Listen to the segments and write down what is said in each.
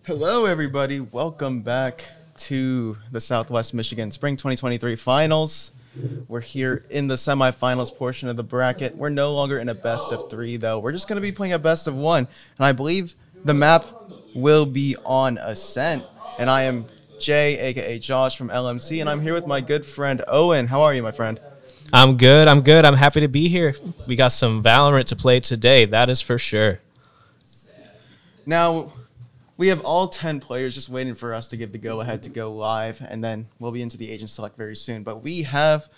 Hello, everybody. Welcome back to the Southwest Michigan Spring 2023 Finals. We're here in the semifinals portion of the bracket. We're no longer in a best of three, though. We're just going to be playing a best of one. And I believe the map will be on Ascent. And I am Jay, a.k.a. Josh from LMC, and I'm here with my good friend Owen. How are you, my friend? I'm good. I'm happy to be here. We got some VALORANT to play today, that is for sure. Now, we have all 10 players just waiting for us to give the go-ahead to go live, and then we'll be into the agent select very soon. But we have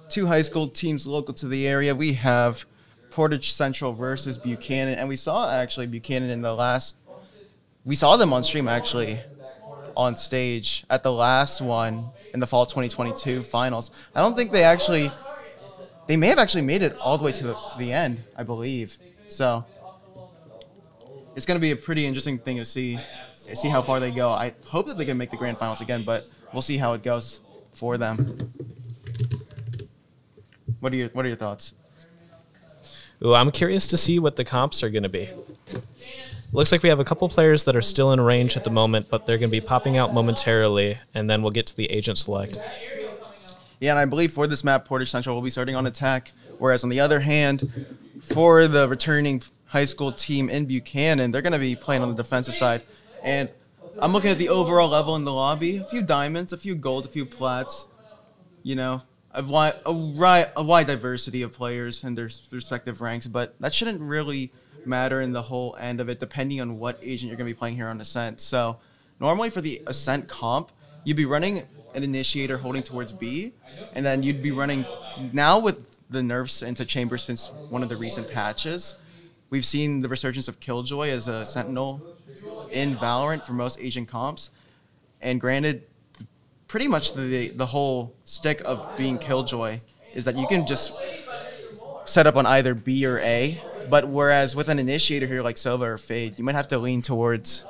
two high school teams local to the area. We have Portage Central versus Buchanan, and we saw actually Buchanan in the last – we saw them on stream actually on stage at the last one in the fall 2022 finals. I don't think they actually – they may have actually made it all the way to the end, I believe. So it's going to be a pretty interesting thing to see how far they go. I hope that they can make the grand finals again, but we'll see how it goes for them. What are your thoughts? Ooh, I'm curious to see what the comps are going to be. Looks like we have a couple players that are still in range at the moment, but they're going to be popping out momentarily, and then we'll get to the agent select. Yeah, and I believe for this map, Portage Central will be starting on attack, whereas on the other hand, for the returning high school team in Buchanan, they're going to be playing on the defensive side. And I'm looking at the overall level in the lobby, a few diamonds, a few golds, a few plats, you know, a wide diversity of players and their respective ranks, but that shouldn't really matter in the whole end of it, depending on what agent you're going to be playing here on Ascent. So normally for the Ascent comp, you'd be running an initiator holding towards B, and then you'd be running, now with the nerfs into Chamber since one of the recent patches, we've seen the resurgence of Killjoy as a Sentinel in VALORANT for most agent comps. And granted, pretty much the whole stick of being Killjoy is that you can just set up on either B or A, but whereas with an initiator here like Sova or Fade, you might have to lean towards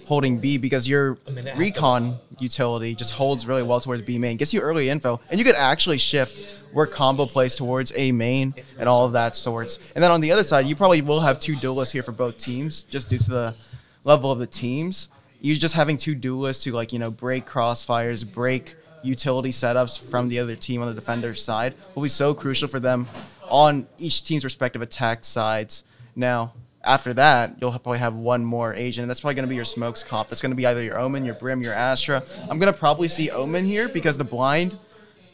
holding B because your recon utility just holds really well towards B main, gets you early info, and you could actually shift where combo plays towards A main and all of that sorts. And then on the other side, you probably will have two duelists here for both teams just due to the level of the teams. You just having two duelists to, like, you know, break crossfires, break utility setups from the other team on the defender's side will be so crucial for them on each team's respective attack sides. Now, after that, you'll probably have one more agent, and that's probably going to be your smokes comp. That's going to be either your Omen, your Brim, your Astra. I'm going to probably see Omen here because the blind,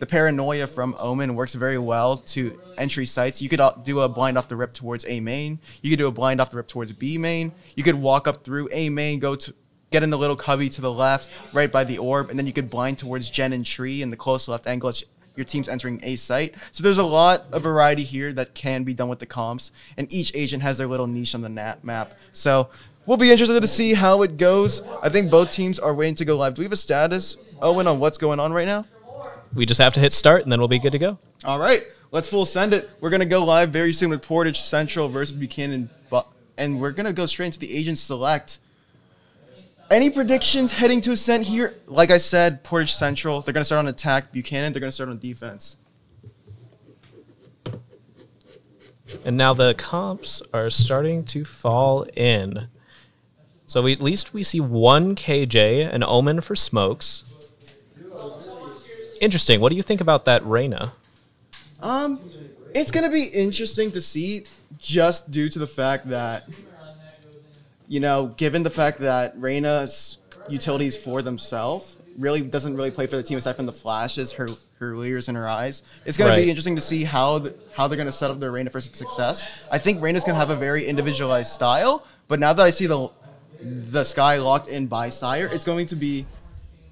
the paranoia from Omen works very well to entry sites. You could do a blind off the rip towards A main. You could do a blind off the rip towards B main. You could walk up through A main, go to get in the little cubby to the left, right by the orb, and then you could blind towards Gen and Tree in the close left angle. Your team's entering A site. So there's a lot of variety here that can be done with the comps, and each agent has their little niche on the map. So we'll be interested to see how it goes. I think both teams are waiting to go live. Do we have a status, Owen, on what's going on right now? We just have to hit start, and then we'll be good to go. All right, let's full send it. We're going to go live very soon with Portage Central versus Buchanan, and we're going to go straight into the agent select. Any predictions heading to Ascent here? Like I said, Portage Central, they're going to start on attack. Buchanan, they're going to start on defense. And now the comps are starting to fall in. So at least we see one KJ, an Omen for smokes. Interesting. What do you think about that Reyna? It's going to be interesting to see just due to the fact that, you know, given the fact that Reyna's utilities for themselves really doesn't really play for the team aside from the flashes, her leers and her eyes. It's going to be interesting to see how they're going to set up their Reyna for success. I think Reyna's going to have a very individualized style, but now that I see the Sky locked in by Sire, it's going to be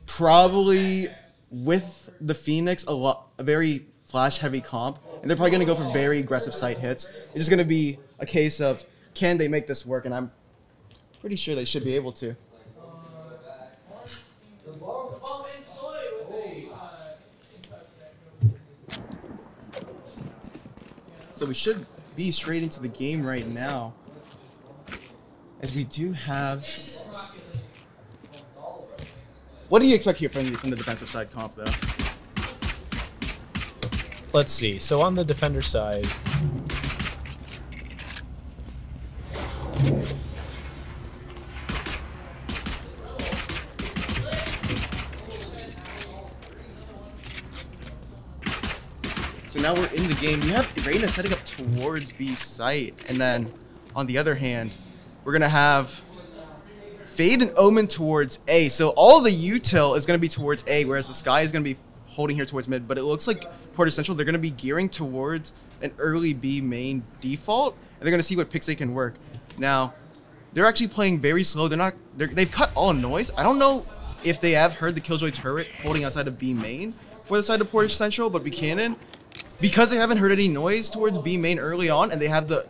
probably with the Phoenix a very flash heavy comp, and they're probably going to go for very aggressive sight hits. It's just going to be a case of can they make this work, and I'm pretty sure they should be able to. So we should be straight into the game right now, as we do have. What do you expect here from the defensive side comp, though? Let's see. So on the defender side, now we're in the game. You have Reina setting up towards B site. And then on the other hand, we're going to have Fade and Omen towards A. So all the util is going to be towards A, whereas the Sky is going to be holding here towards mid. But it looks like Portage Central, they're going to be gearing towards an early B main default. And they're going to see what picks they can work. Now, they're actually playing very slow. They've cut all noise. I don't know if they have heard the Killjoy turret holding outside of B main for the side of Portage Central, but Buchanan, because they haven't heard any noise towards B main early on, and they have the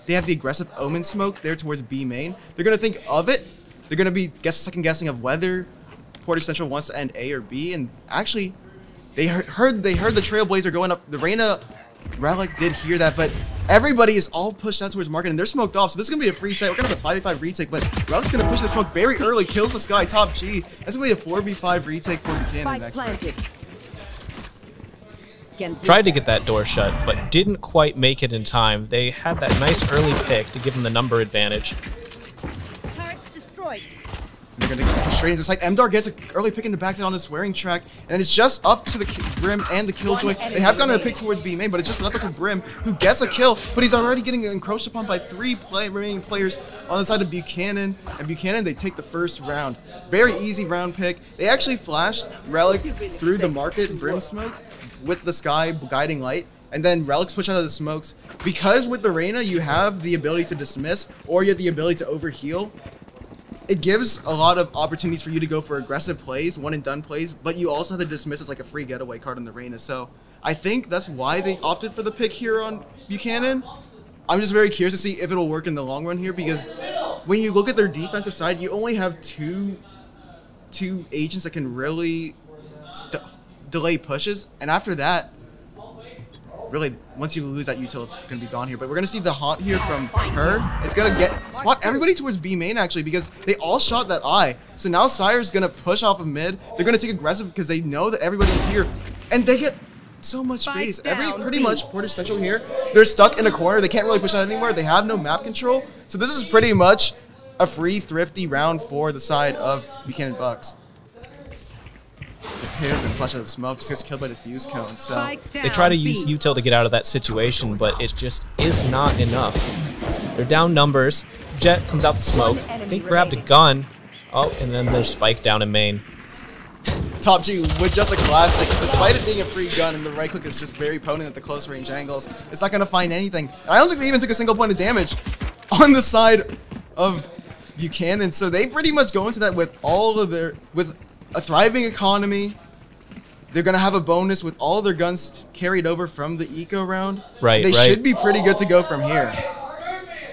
aggressive Omen smoke there towards B main, they're going to think of it. They're going to be second guessing of whether Portage Central wants to end A or B, and actually, they heard the Trailblazer going up. The Reina Relic did hear that, but everybody is all pushed out towards market, and they're smoked off, so this is going to be a free set. We're going to have a 5v5 retake, but Relic's going to push the smoke very early, kills the Sky, top G. That's going to be a 4v5 retake for Buchanan next. Tried to get that door shut, but didn't quite make it in time. They had that nice early pick to give them the number advantage. Turrets destroyed. They're going to get straight into the site. MDAR gets an early pick in the backside on the swearing track, and it's just up to the Brim and the Killjoy. They have gotten a pick towards B main, but it's just left up to Brim, who gets a kill, but he's already getting encroached upon by 3 remaining players on the side of Buchanan. And Buchanan, they take the first round. Very easy round pick. They actually flashed Relic through the market Brim smoke with the Sky guiding light, and then Relic's push out of the smokes. Because with the Reina, you have the ability to dismiss, or you have the ability to overheal. It gives a lot of opportunities for you to go for aggressive plays, one and done plays, but you also have to dismiss as like a free getaway card on the Reina. So I think that's why they opted for the pick here on Buchanan. I'm just very curious to see if it'll work in the long run here, because when you look at their defensive side, you only have two agents that can really delay pushes, and after that, really, once you lose that util, it's going to be gone here. But we're going to see the haunt here from her. It's going to spot everybody towards B main, actually, because they all shot that eye. So now Sire's going to push off of mid. They're going to take aggressive because they know that everybody's here. And they get so much space. Pretty much Portage Central here, they're stuck in a corner. They can't really push out anymore. They have no map control. So this is pretty much a free, thrifty round for the side of Buchanan Bucks. Pairs and flash out of the smoke, just gets killed by the fuse cone. So they try to use util to get out of that situation, but it just is not enough. They're down numbers. Jet comes out the smoke. They grabbed a gun. Oh, and then there's Spike down in main. Top G with just a classic. Despite it being a free gun and the right click is just very potent at the close range angles, it's not going to find anything. And I don't think they even took a single point of damage on the side of Buchanan. So they pretty much go into that with with a thriving economy. They're going to have a bonus with all their guns carried over from the eco round. Right, They should be pretty good to go from here.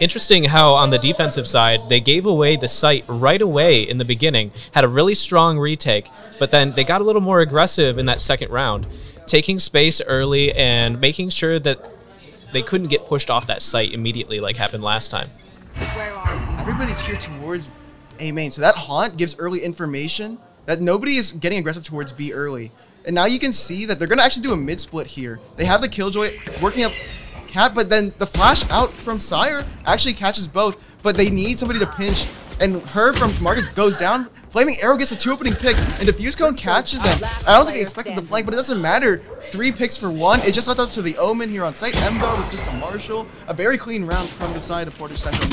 Interesting how on the defensive side, they gave away the site right away in the beginning, had a really strong retake, but then they got a little more aggressive in that second round, taking space early and making sure that they couldn't get pushed off that site immediately like happened last time. Everybody's here towards A main, so that haunt gives early information that nobody is getting aggressive towards B early. And now you can see that they're going to actually do a mid-split here. They have the Killjoy working up Cat, but then the flash out from Sire actually catches both, but they need somebody to pinch, and her from Market goes down. Flaming Arrow gets the 2 opening picks, and Diffuse Cone catches them. I don't think they expected the flank, but it doesn't matter. 3 picks for 1. It's just left up to the Omen here on site. Ember with just a Marshall. A very clean round from the side of Portage Central.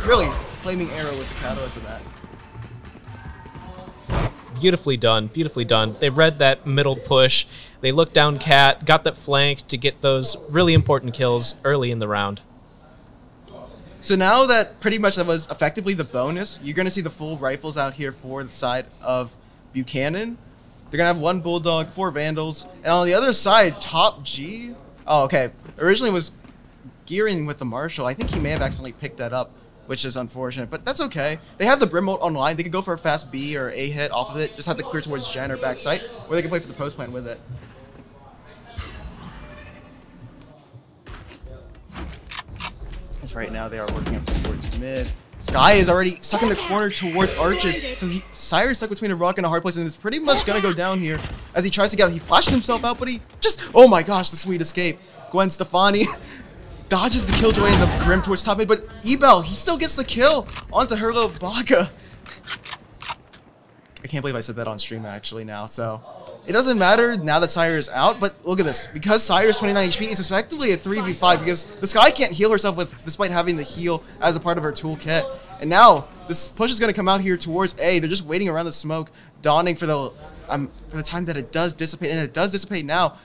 Really, Flaming Arrow was the catalyst of that. Beautifully done, beautifully done. They read that middle push. They looked down Cat, got that flank to get those really important kills early in the round. So now that pretty much that was effectively the bonus, you're going to see the full rifles out here for the side of Buchanan. They're going to have 1 Bulldog, 4 Vandals, and on the other side, Top G. Oh, okay. Originally was gearing with the Marshall. I think he may have accidentally picked that up, which is unfortunate, but that's okay. They have the Brim ult online. They can go for a fast B or A hit off of it. Just have to clear towards Gen or backside, or they can play for the post plant with it. As right now they are working up towards mid. Sky is already stuck in the corner towards Arches, so Sire's stuck between a rock and a hard place, and it's pretty much gonna go down here as he tries to get out. He flashes himself out, but he just, oh my gosh, the sweet escape. Gwen Stefani dodges the Killjoy and the Brim towards top mid, but Ebel, he still gets the kill onto Herlo Baca. I can't believe I said that on stream actually now, so it doesn't matter now that Sire is out, but look at this. Because Sire is 29 HP, it's effectively a 3v5 because the Sky can't heal herself despite having the heal as a part of her toolkit. And now, this push is going to come out here towards A. They're just waiting around the smoke, dawning for the time that it does dissipate, and it does dissipate now.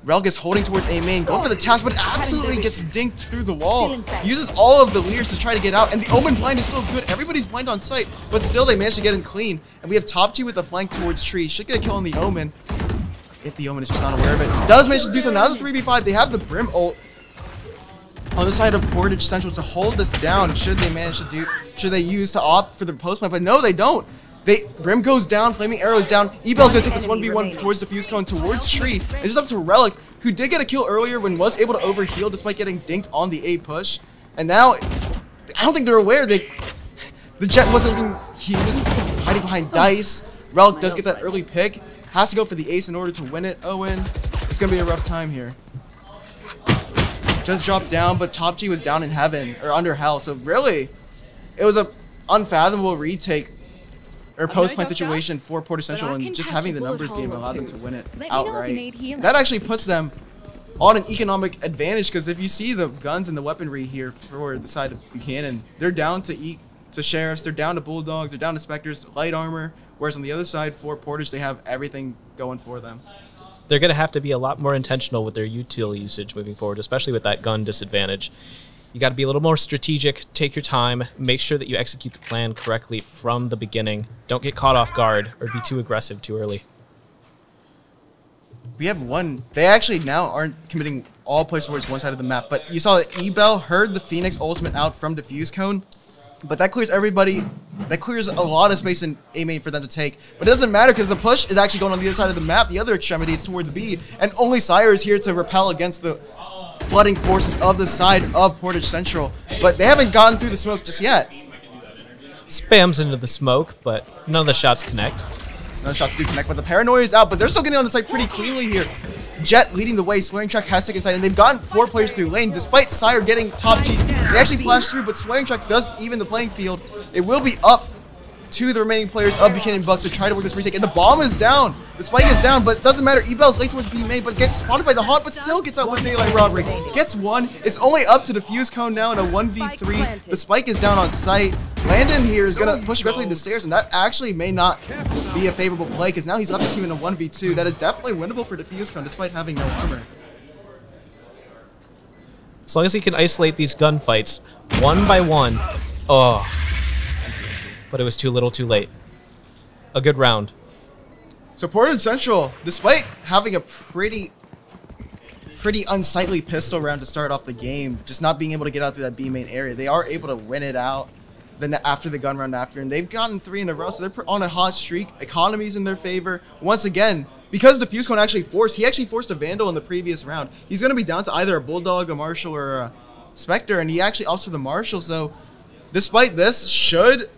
Relg is holding towards A main, going for the task, but absolutely gets dinked through the wall. Uses all of the leaders to try to get out, and the Omen blind is so good. Everybody's blind on site, but still they manage to get in clean. And we have top G with the flank towards Tree. Should get a kill on the Omen, if the Omen is just not aware of it. Does manage to do so. Now it's a 3v5. They have the Brim ult on the side of Portage Central to hold this down. Should they manage to do? Should they use to opt for the post plant? But no, they don't. Brim goes down, Flaming Arrow's down. Ebel's gonna take this 1v1 towards the Fuse Cone towards Tree. It's just up to Relic, who did get a kill earlier when was able to overheal despite getting dinked on the A push. And now, I don't think they're aware that the Jet wasn't looking, he was hiding behind Dice. Relic does get that early pick, has to go for the ace in order to win it. Owen, it's gonna be a rough time here. Just dropped down, but top G was down in heaven, or under hell, so really, it was a unfathomable retake or post-plant situation for Portage Central, and just having the numbers game allowed them to win it outright. That actually puts them on an economic advantage, because if you see the guns and the weaponry here for the side of Buchanan, they're down to Sheriffs, they're down to Bulldogs, they're down to Spectres, light armor, whereas on the other side for Portage, they have everything going for them. They're going to have to be a lot more intentional with their util usage moving forward, especially with that gun disadvantage. You got to be a little more strategic, take your time, make sure that you execute the plan correctly from the beginning. Don't get caught off guard or be too aggressive too early. We have one. They actually now aren't committing all plays towards one side of the map, but you saw that Ebel heard the Phoenix ultimate out from Diffuse Cone, but that clears everybody. That clears a lot of space in A main for them to take. But it doesn't matter because the push is actually going on the other side of the map. The other extremity is towards B, and only Sire is here to repel against the flooding forces of the side of Portage Central, but they haven't gotten through the smoke just yet. Spams into the smoke, but none of the shots connect. None of the shots do connect, but the paranoia is out, but they're still getting on the site pretty cleanly here. Jet leading the way, Swearing Track has second side, and they've gotten 4 players through lane, despite Sire getting top G. They actually flash through, but Swearing Track does even the playing field. It will be up to the remaining players of Buchanan Bucks to try to work this retake, and the bomb is down. The spike is down, but it doesn't matter. Ebel's late towards B main, but gets spotted by the Haunt, but still gets out with Daylight Robbery. Gets one. It's only up to the Fuse Cone now in a 1v3. The spike is down on site. Landon here is going to push aggressively to the stairs, and that actually may not be a favorable play, because now he's left his team in a 1v2. That is definitely winnable for Diffuse Cone, despite having no armor. As long as he can isolate these gunfights one by one. Oh. But it was too little too late. A good round. So Portage Central, despite having a pretty unsightly pistol round to start off the game, just not being able to get out through that B main area, they are able to win it out then after the gun round after, and they've gotten 3 in a row, so they're on a hot streak. Economy's in their favor. Once again, because Diffuse Cone he actually forced a Vandal in the previous round, he's going to be down to either a Bulldog, a Marshall, or a Spectre, and he actually opts for the Marshall, so despite this, should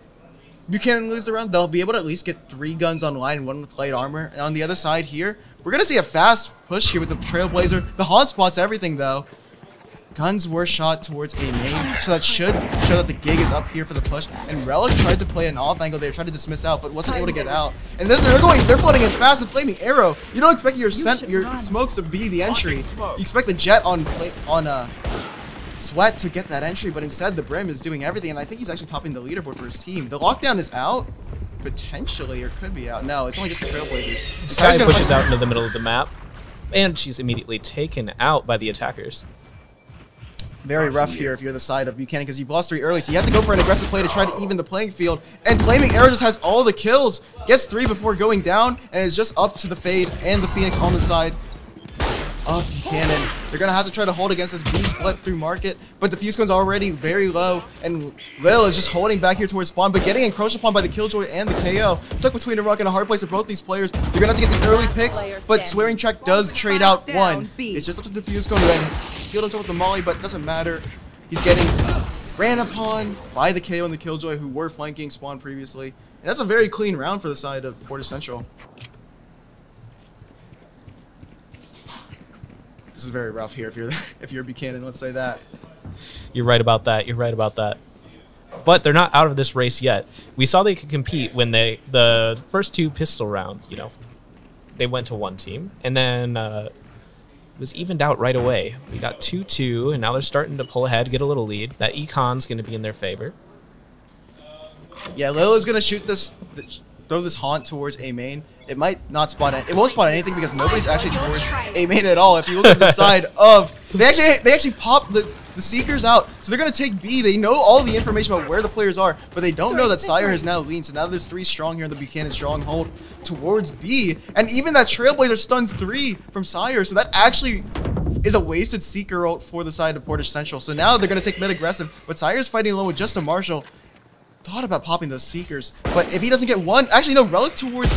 Buchanan lose the round, they'll be able to at least get 3 guns online, 1 with light armor. And on the other side here, we're going to see a fast push here with the Trailblazer. The Haunt spots everything, though. Guns were shot towards A main, so that should show that the gig is up here for the push. And Relic tried to play an off angle there, tried to dismiss out, but wasn't able to get out. And this, they're flooding in fast and Flaming Arrow. You don't expect your smokes to be the entry. You expect the Jet on Sweat to get that entry, but instead the Brim is doing everything, and I think he's actually topping the leaderboard for his team. The lockdown is out, potentially, or could be out. No, it's only just the Trailblazers. Sky pushes out into the middle of the map, and she's immediately taken out by the attackers. Very rough here if you're the side of Buchanan, because you've lost 3 early, so you have to go for an aggressive play to try to even the playing field. And Flaming Arrow just has all the kills, gets 3 before going down, and is just up to the Fade and the Phoenix on the side of Buchanan. They're going to have to try to hold against this B split through market, but the Fuse Cone's already very low, and Lil is just holding back here towards spawn, but getting encroached upon by the Killjoy and the KO. Stuck between a rock and a hard place of both these players. They're going to have to get the early picks, but Swearing Track does trade out 1. It's just up to the Fuse Cone to healed himself with the Molly, but it doesn't matter. He's getting ran upon by the KO and the Killjoy, who were flanking spawn previously. And that's a very clean round for the side of Portage Central. This is very rough here if you're Buchanan, let's say that. You're right about that. You're right about that. But they're not out of this race yet. We saw they could compete when the first 2 pistol rounds, they went to one team, and then it was evened out right away. We got 2-2, and now they're starting to pull ahead, get a little lead. That econ's going to be in their favor. Yeah, Lila's going to shoot this, throw this haunt towards A main. It might not spot it. It won't spot anything because nobody's actually towards A main at all. If you look at the side of, they actually pop the Seekers out, so they're gonna take B. They know all the information about where the players are, but they don't know that Sire has now leaned. So now there's 3 strong here in the Buchanan stronghold towards B, and even that Trailblazer stuns 3 from Sire. So that actually is a wasted Seeker ult for the side of Portage Central. So now they're gonna take mid aggressive, but Sire's fighting alone with just a Marshall. Thought about popping those Seekers, but if he doesn't get one, actually no, Relic towards,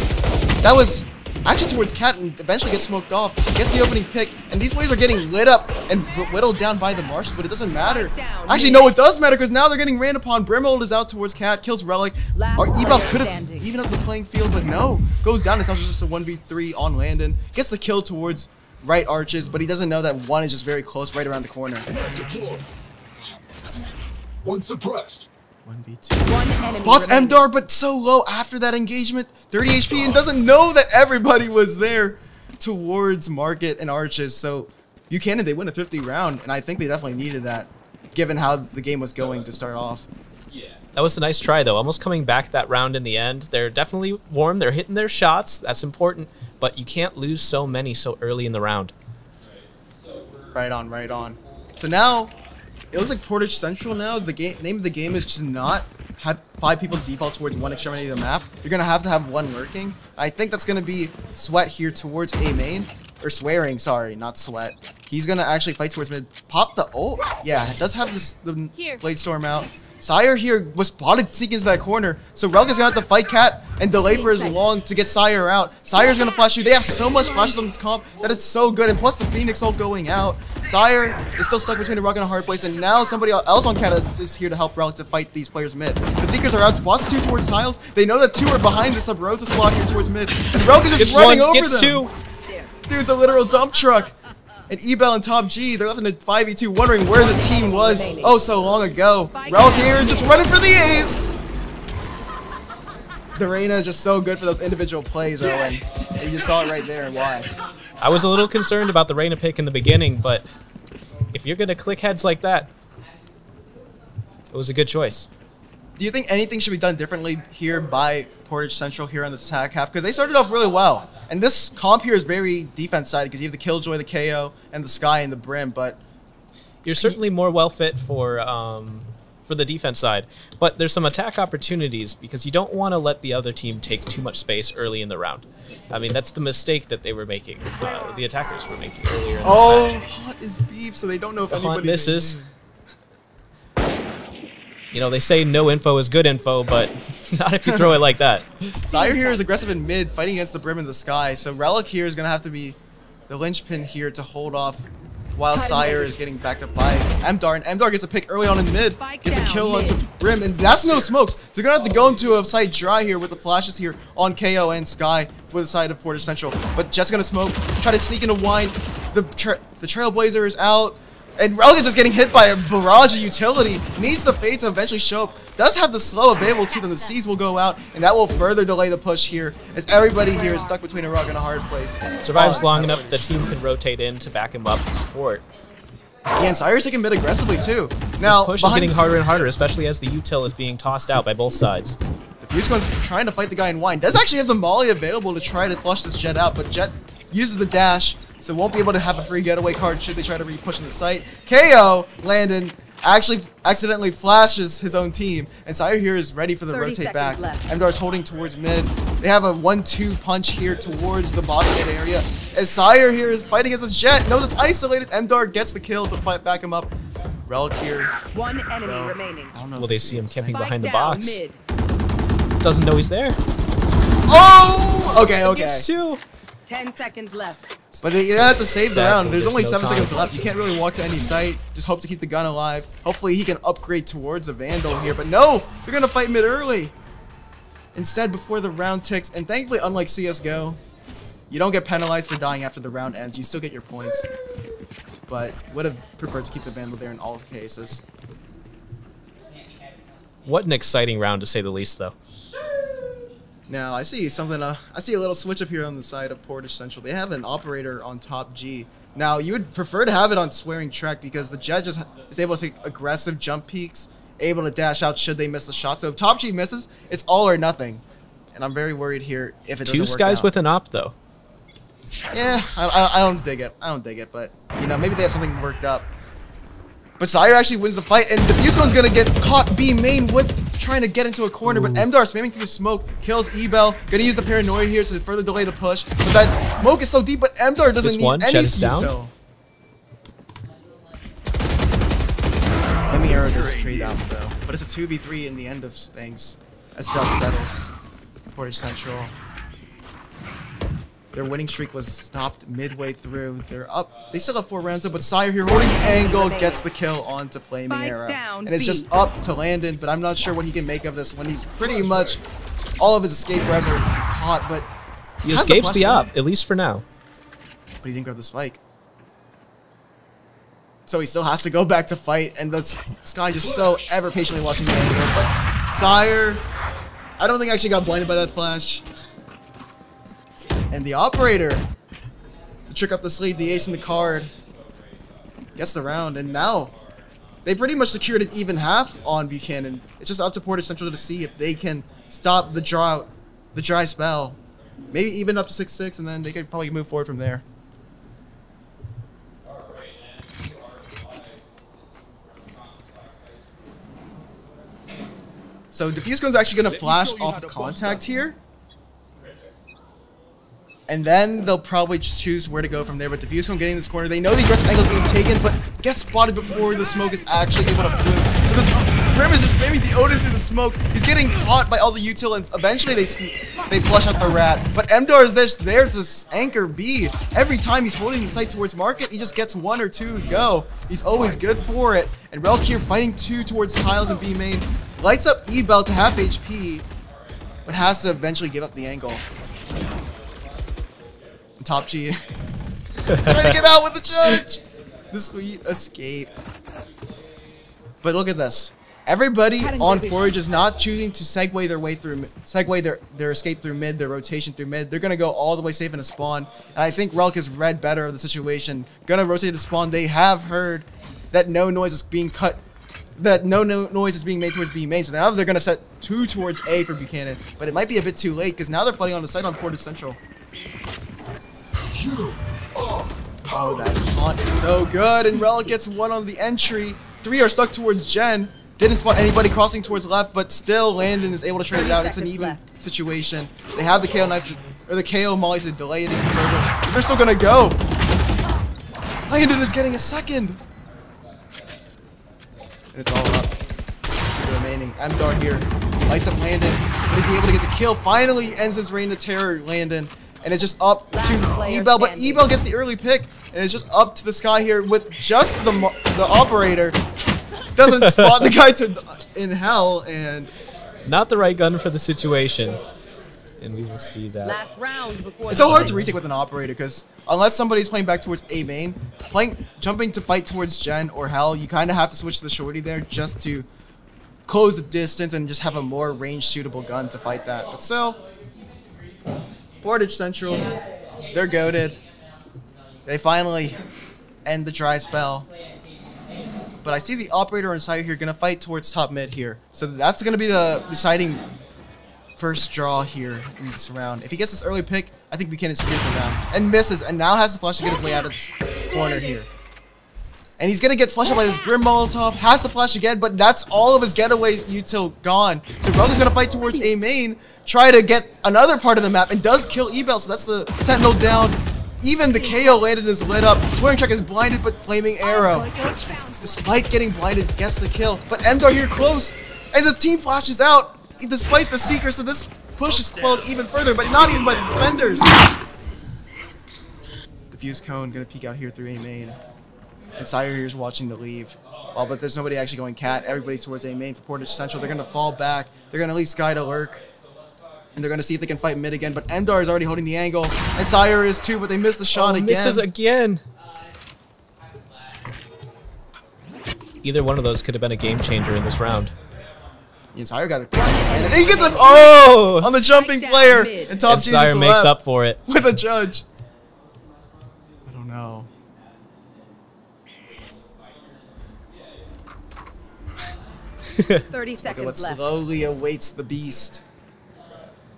that was actually towards Cat and eventually gets smoked off, gets the opening pick, and these players are getting lit up and whittled down by the Marshals, but it doesn't matter. Actually, no, it does matter because now they're getting ran upon. Brimhold is out towards Cat, kills Relic. Or Ebal could have evened up the playing field, but no, goes down. It's just a 1v3 on Landon. Gets the kill towards right Arches, but he doesn't know that one is just very close right around the corner. One suppressed. 1v2. Spots MDAR, but so low after that engagement. 30 HP and doesn't know that everybody was there towards Market and Arches. So Buchanan, they win a 50 round, and I think they definitely needed that, given how the game was going to start off. That was a nice try, though. Almost coming back that round in the end. They're definitely warm. They're hitting their shots. That's important. But you can't lose so many so early in the round. Right on, right on. So now, it looks like Portage Central now. The name of the game is to not have 5 people default towards one extremity of the map. You're going to have one lurking. I think that's going to be Sweat here towards A main. Or Swearing, sorry, not Sweat. He's going to actually fight towards mid. Pop the ult? Yeah, it does have the Blade Storm out. Sire here was spotted sneaking into that corner. So Relk is going to have to fight Cat and delay for as long to get Sire out. Sire's going to flash you. They have so much flashes on this comp that it's so good. And plus the Phoenix ult going out. Sire is still stuck between a rock and a hard place. And now somebody else on Cat is here to help Relk to fight these players mid. The Seekers are out. Spots 2 towards Tiles. They know that 2 are behind the Sub Rosa block here towards mid. And Relk is just running over them. 2. Dude, it's a literal dump truck. And Ebel and Top G, they're left in a 5v2 wondering where the team was oh so long ago. Relic here just running for the ace. The Reyna is just so good for those individual plays, Owen. You just saw it right there and why. I was a little concerned about the Reyna pick in the beginning, but if you're going to click heads like that, it was a good choice. Do you think anything should be done differently here by Portage Central here on the attack half? Because they started off really well. And this comp here is very defense-sided because you have the Killjoy, the KO, and the Sky and the Brim, but... You're certainly more well-fit for the defense side. But there's some attack opportunities because you don't want to let the other team take too much space early in the round. I mean, that's the mistake that they were making, the attackers were making earlier in this match. Hot is beef, so they don't know if anybody misses. You know, they say no info is good info, but not if you throw it like that. Sire here is aggressive in mid, fighting against the Brim in the Sky. So Relic here is going to have to be the linchpin here to hold off while Sire is getting backed up by MDAR. And MDAR gets a pick early on in mid, gets a kill onto Brim, and that's no smokes. So they're going to have to go into a site dry here with the flashes here on KO and Sky for the side of Portage Central. But Jet's going to smoke, try to sneak into Wine. The Trailblazer is out. And Relic is just getting hit by a barrage of utility. Needs the Fade to eventually show up. Does have the slow available to them. The Seas will go out, and that will further delay the push here, as everybody here is stuck between a rock and a hard place. Survives long enough, the team can rotate in to back him up and support. Yeah, and Sire's taking mid aggressively too. Now, this push is getting harder and harder, especially as the util is being tossed out by both sides. The Fusco's trying to fight the guy in Wine. Does actually have the Molly available to try to flush this Jet out, but Jet uses the dash, so won't be able to have a free getaway card should they try to re-push in the site. KO, Landon, actually accidentally flashes his own team, and Sire here is ready for the rotate back. MDAR's holding towards mid. They have a 1-2 punch here towards the bottom mid area. As Sire here is fighting against this Jet, knows it's isolated. MDAR gets the kill to fight back him up. Relic here. One enemy remaining. I don't know. Will they see him camping behind the box? Mid. Doesn't know he's there. Oh! Okay, okay. Gets 2. 10 seconds left. But you have to save the round. There's only no 7 time. seconds left. You can't really walk to any site. Just hope to keep the gun alive. Hopefully he can upgrade towards a Vandal here. But no! They're going to fight mid early. Instead, before the round ticks. And thankfully, unlike CSGO, you don't get penalized for dying after the round ends. You still get your points. But would have preferred to keep the Vandal there in all cases. What an exciting round, to say the least, though. Now I see something. I see a little switch up here on the side of Portage Central. They have an operator on top G. Now you would prefer to have it on swearing track because the Jet just is able to take aggressive jump peeks, able to dash out should they miss the shot. So if top G misses, it's all or nothing. And I'm very worried here if it doesn't work out. 2 skies with an op though. Yeah, I don't dig it. I don't dig it, but you know, maybe they have something worked up. But Sire actually wins the fight, and Diffusecone's gonna get caught B main with trying to get into a corner, but MDAR spamming through the smoke, kills Ebel. Gonna use the paranoia here to further delay the push. But that smoke is so deep, but MDAR doesn't need any seeds though. Let me arrow this trade out though. But it's a 2v3 in the end of things. As dust settles. Portage Central. Their winning streak was stopped midway through. They're up. They still have 4 rounds up, but Sire here holding the angle gets the kill onto Flaming Arrow. And it's just up to Landon, but I'm not sure what he can make of this when he's pretty much all of his escape routes are caught, but he escapes the op, at least for now. But he didn't grab the spike. So he still has to go back to fight, and this guy just so ever patiently watching the angle. But Sire, I don't think actually got blinded by that flash. And the operator, the trick up the sleeve, the ace in the card, gets the round. And now they pretty much secured an even half on Buchanan. It's just up to Portage Central to see if they can stop the dry spell. Maybe even up to 6-6, and then they could probably move forward from there. So Diffusecone's actually going to flash off contact here. And then they'll probably choose where to go from there. But Diffusecone getting in this corner. They know the aggressive angle is being taken, but gets spotted before the smoke is actually able to flume. So this Grim is just spamming the Odin through the smoke. He's getting caught by all the util, and eventually they flush out the rat. But MDAR is just there to anchor B. Every time he's holding the sight towards market, he just gets 1 or 2 to go. He's always good for it. And Relk here fighting 2 towards Tiles and B main. Lights up Ebel to half HP, but has to eventually give up the angle. Top G trying to get out with the judge. The sweet escape. But look at this. Everybody on Portage is not choosing to segue their way through, their escape through mid, their rotation through mid. They're gonna go all the way safe in a spawn. And I think Relk has read better of the situation. Gonna rotate the spawn. They have heard that no noise is being cut. That no noise is being made towards B main. So now they're gonna set 2 towards A for Buchanan. But it might be a bit too late because now they're fighting on the site on Portage Central. Oh, that taunt is so good, and Relic gets 1 on the entry. 3 are stuck towards Jen. Didn't spot anybody crossing towards left, but still Landon is able to trade it out. It's an even situation. They have the KO knives, or the KO mollies to delay it even further. But they're still gonna go. Landon is getting a second. And it's all up to the remaining. MDAR here lights up Landon, but is he able to get the kill? Finally ends his reign of terror, Landon. And it's just up to Ebel, but Ebel gets the early pick, and it's just up to the sky here with just the operator. Doesn't spot the guy in hell, and not the right gun for the situation. And we will see that. Last round before it's so hard to retake with an operator because unless somebody's playing back towards A main, jumping to fight towards Jen or hell, you kind of have to switch the shorty there just to close the distance and just have a more range suitable gun to fight that. But still. Portage Central, they're goated. They finally end the dry spell. But I see the operator inside here going to fight towards top mid here. So that's going to be the deciding first draw here in this round. If he gets this early pick, I think Buchanan secures the round. And misses, and now has to flash to get his way out of this corner here. And he's going to get flushed out by this Brim Molotov. Has to flash again, but that's all of his getaways util gone. So Rogue is going to fight towards A main, try to get another part of the map, and does kill Ebel. So that's the Sentinel down. Even the KO Landon is lit up. Swearing Check is blinded, but Flaming Arrow, despite getting blinded, gets the kill. But MDAR here close, and the team flashes out despite the Seeker. So this push is quelled even further, but not even by the defenders. Diffusecone going to peek out here through A main. And Sire here is watching the leave. Oh, but there's nobody actually going cat. Everybody's towards A main for Portage Central. They're going to fall back. They're going to leave Sky to lurk. And they're going to see if they can fight mid again. But MDAR is already holding the angle. And Sire is too, but they missed the shot again. Misses again. Either one of those could have been a game changer in this round. Sire got it. And he gets a Oh! on the jumping player. And Top G Sire just makes left up for it. with a judge. I don't know. Thirty Look at seconds what left. slowly awaits the beast.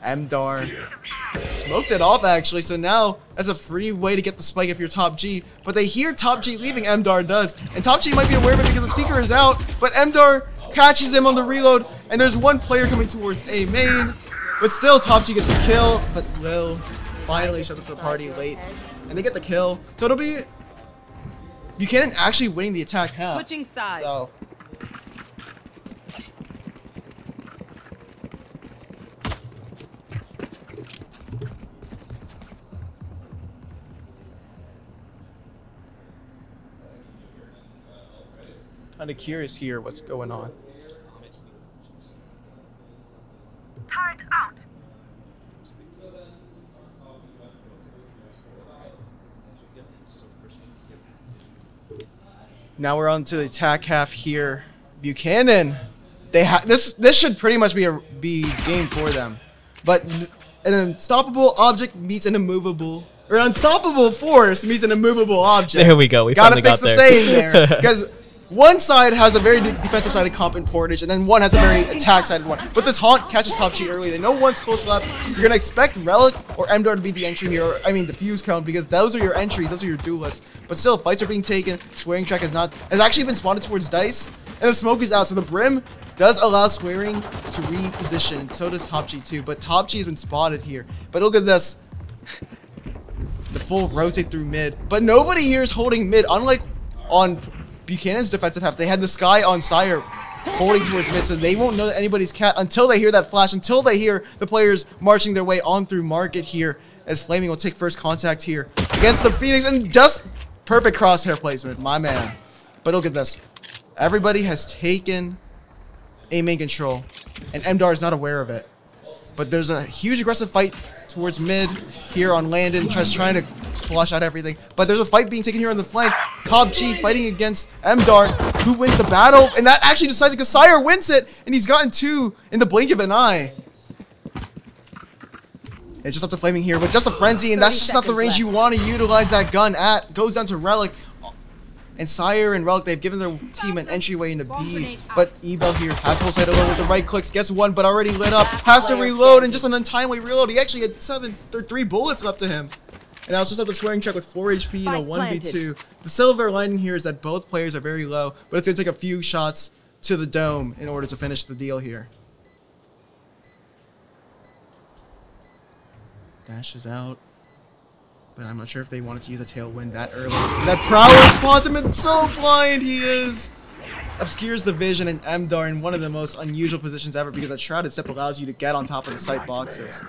Mdar smoked it off actually, so now that's a free way to get the spike if you're Top G. But they hear Top G leaving, Mdar does. And Top G might be aware of it because the Seeker is out, but Mdar catches him on the reload, and there's one player coming towards A main. But still, Top G gets a kill, but will finally show up to the party late. And they get the kill. So it'll be Buchanan actually winning the attack half. Switching sides. So kind of curious here what's going on. Turret out. Now we're on to the attack half here. Buchanan, they this should pretty much be game for them, but an unstoppable object meets an immovable, or an unstoppable force meets an immovable object. There we go. We Gotta finally got fix the there. saying there because one side has a very defensive sided comp in Portage, and then one has a very attack sided one. But this Haunt catches Top G early. They know one's close left. You're gonna expect Relic or Mdar to be the entry here. Or, I mean, the fuse count, because those are your entries. Those are your duelists. But still, fights are being taken. Swearing track has actually been spotted towards Dice, and the smoke is out. So the Brim does allow Swearing to reposition, and so does Top G too. But Top G has been spotted here. But look at this. The full rotate through mid. But nobody here is holding mid, unlike on Buchanan's defensive half. They had the Sky on Sire holding towards mid, so they won't know that anybody's cat until they hear that flash, until they hear the players marching their way on through market here, as Flaming will take first contact here against the Phoenix, and just perfect crosshair placement, my man. But look at this. Everybody has taken A main control, and Mdar is not aware of it. But there's a huge aggressive fight towards mid here on Landon, just trying to flush out everything. But there's a fight being taken here on the flank. Top G fighting against Mdar, who wins the battle, and that actually decides because Sire wins it, and he's gotten 2 in the blink of an eye. It's just up to Flaming here, but just a frenzy, and that's just not the range you want to utilize that gun at. Goes down to Relic. And Sire and Relic, they've given their team an entryway into B. But Ebel here has the whole side alone with the right clicks, gets one, but already lit up. Has to reload, and just an untimely reload. He actually had 3 bullets left to him. And now it's just up to Swearing check with 4 HP and a 1v2. The silver lining here is that both players are very low, but it's going to take a few shots to the dome in order to finish the deal here. Dash is out. But I'm not sure if they wanted to use a tailwind that early. And that prowler spots him, and so blind he is. Obscures the vision, and Mdar in one of the most unusual positions ever, because that shrouded step allows you to get on top of the sight boxes.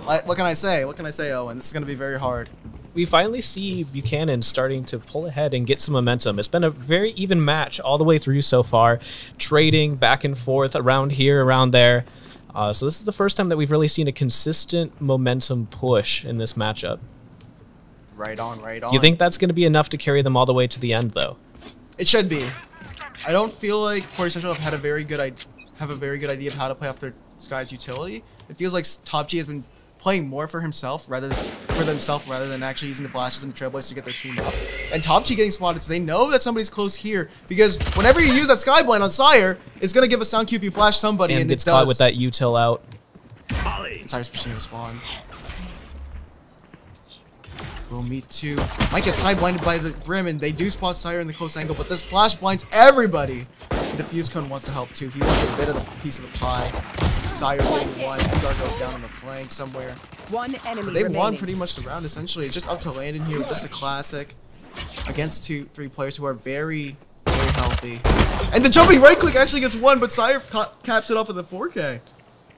What can I say? What can I say, Owen? This is going to be very hard. We finally see Buchanan starting to pull ahead and get some momentum. It's been a very even match all the way through so far, trading back and forth around here, around there. So this is the first time that we've really seen a consistent momentum push in this matchup. Right on, right on. You think that's going to be enough to carry them all the way to the end, though? It should be. I don't feel like Portage Central have a very good idea of how to play off their Sky's utility. It feels like Top G has been playing more for themselves rather than actually using the flashes and the trailblazers to get their team up. And Top G getting spotted, so they know that somebody's close here, because whenever you use that Skyblind on Sire, it's gonna give a sound cue if you flash somebody, and gets it does. caught with that util out. And Sire's pushing to spawn. Will meet 2. Might get side blinded by the Brim, and they do spot Sire in the close angle, but this flash blinds everybody. And the Fuse Cone wants to help too. He wants a bit of the piece of the pie. Sire's getting 1. Mdar goes down on the flank somewhere. One enemy They've remaining. won pretty much the round, essentially. It's just up to Landon here with just a classic against 2-3 players who are very, very healthy. And the jumping right click actually gets 1, but Sire caps it off with a 4K.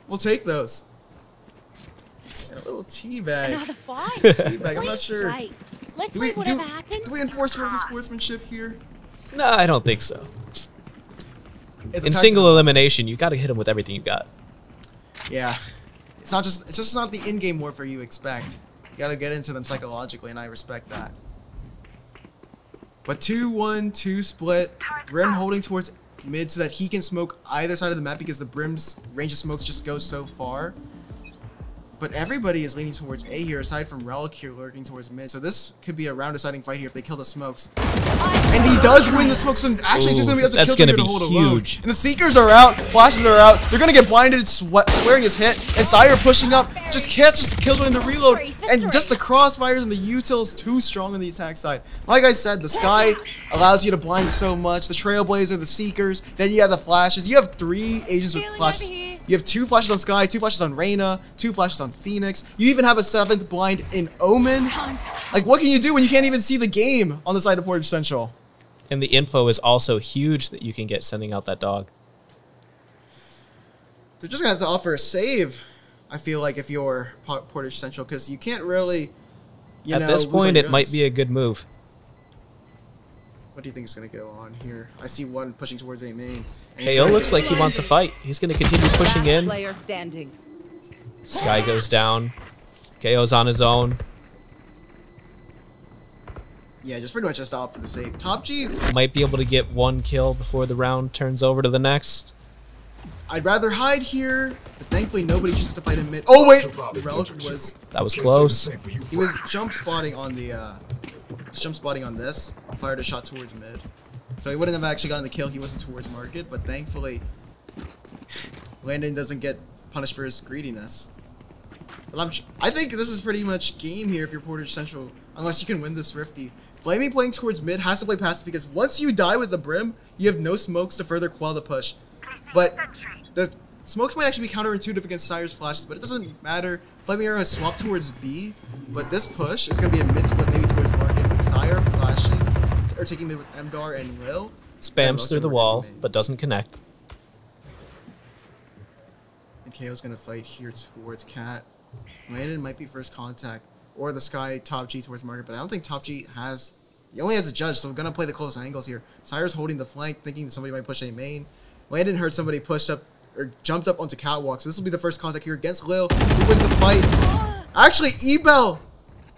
We'll take those. And a little teabag. Another fight. Teabag, I'm not sure. Right. Let's Do we, see whatever happened. do we enforce versus sportsmanship here? No, I don't think so. It's a In tactical- single elimination, you got to hit them with everything you got. Yeah. It's just not the in-game warfare you expect. You gotta get into them psychologically, and I respect that. But 2-1-2 split. Brim holding towards mid so that he can smoke either side of the map because the Brim's range of smokes just goes so far. But everybody is leaning towards A here, aside from Relic here lurking towards mid. So this could be a round-deciding fight here if they kill the smokes. And he does win the smokes. So actually, he's just going to be able to kill Killjoy to hold huge. And the Seekers are out. Flashes are out. They're going to get blinded. Swearing is hit. And Sire pushing up. Just catches the Killjoy in the reload. And just the crossfires and the util is too strong on the attack side. Like I said, the Sky allows you to blind so much. The Trailblazer, the Seekers. Then you have the flashes. You have 3 agents with flashes. You have 2 flashes on Sky, 2 flashes on Reyna, 2 flashes on Phoenix. You even have a 7th blind in Omen. Like, what can you do when you can't even see the game on the side of Portage Central? And the info is also huge that you can get sending out that dog. They're just going to have to offer a save, I feel like, if you're Portage Central, because you can't really, you know, at this point, it might be a good move. What do you think is going to go on here? I see one pushing towards A main. KO looks like he wants a fight. He's going to continue pushing in. Player standing. Sky goes down. KO's on his own. Yeah, just pretty much just opt for the save. Top G might be able to get 1 kill before the round turns over to the next. I'd rather hide here, but thankfully nobody chooses to fight in mid. Oh wait, Relic was. That was close. He was jump spotting on the. This. Fired a shot towards mid. So he wouldn't have actually gotten the kill. He wasn't towards market, but thankfully, Landon doesn't get punished for his greediness. But I think this is pretty much game here if you're Portage Central, unless you can win this Rifty. Flaming playing towards mid has to play passive because once you die with the Brim, you have no smokes to further quell the push. But the smokes might actually be counterintuitive against Sire's flashes, but it doesn't matter. Flaming Arrow has swapped towards B, but this push is going to be a mid split maybe towards market with Sire flashing. Or taking mid with Mdar and Lil. Spams through the wall, but doesn't connect. And KO's gonna fight here towards Cat. Landon might be first contact. Or the Sky Top G towards market, but I don't think Top G has... He only has a judge, so we're gonna play the close angles here. Sire's holding the flank, thinking that somebody might push A main. Landon heard somebody pushed up, or jumped up onto Catwalk, so this will be the first contact here against Lil, who wins the fight. Actually, Ebel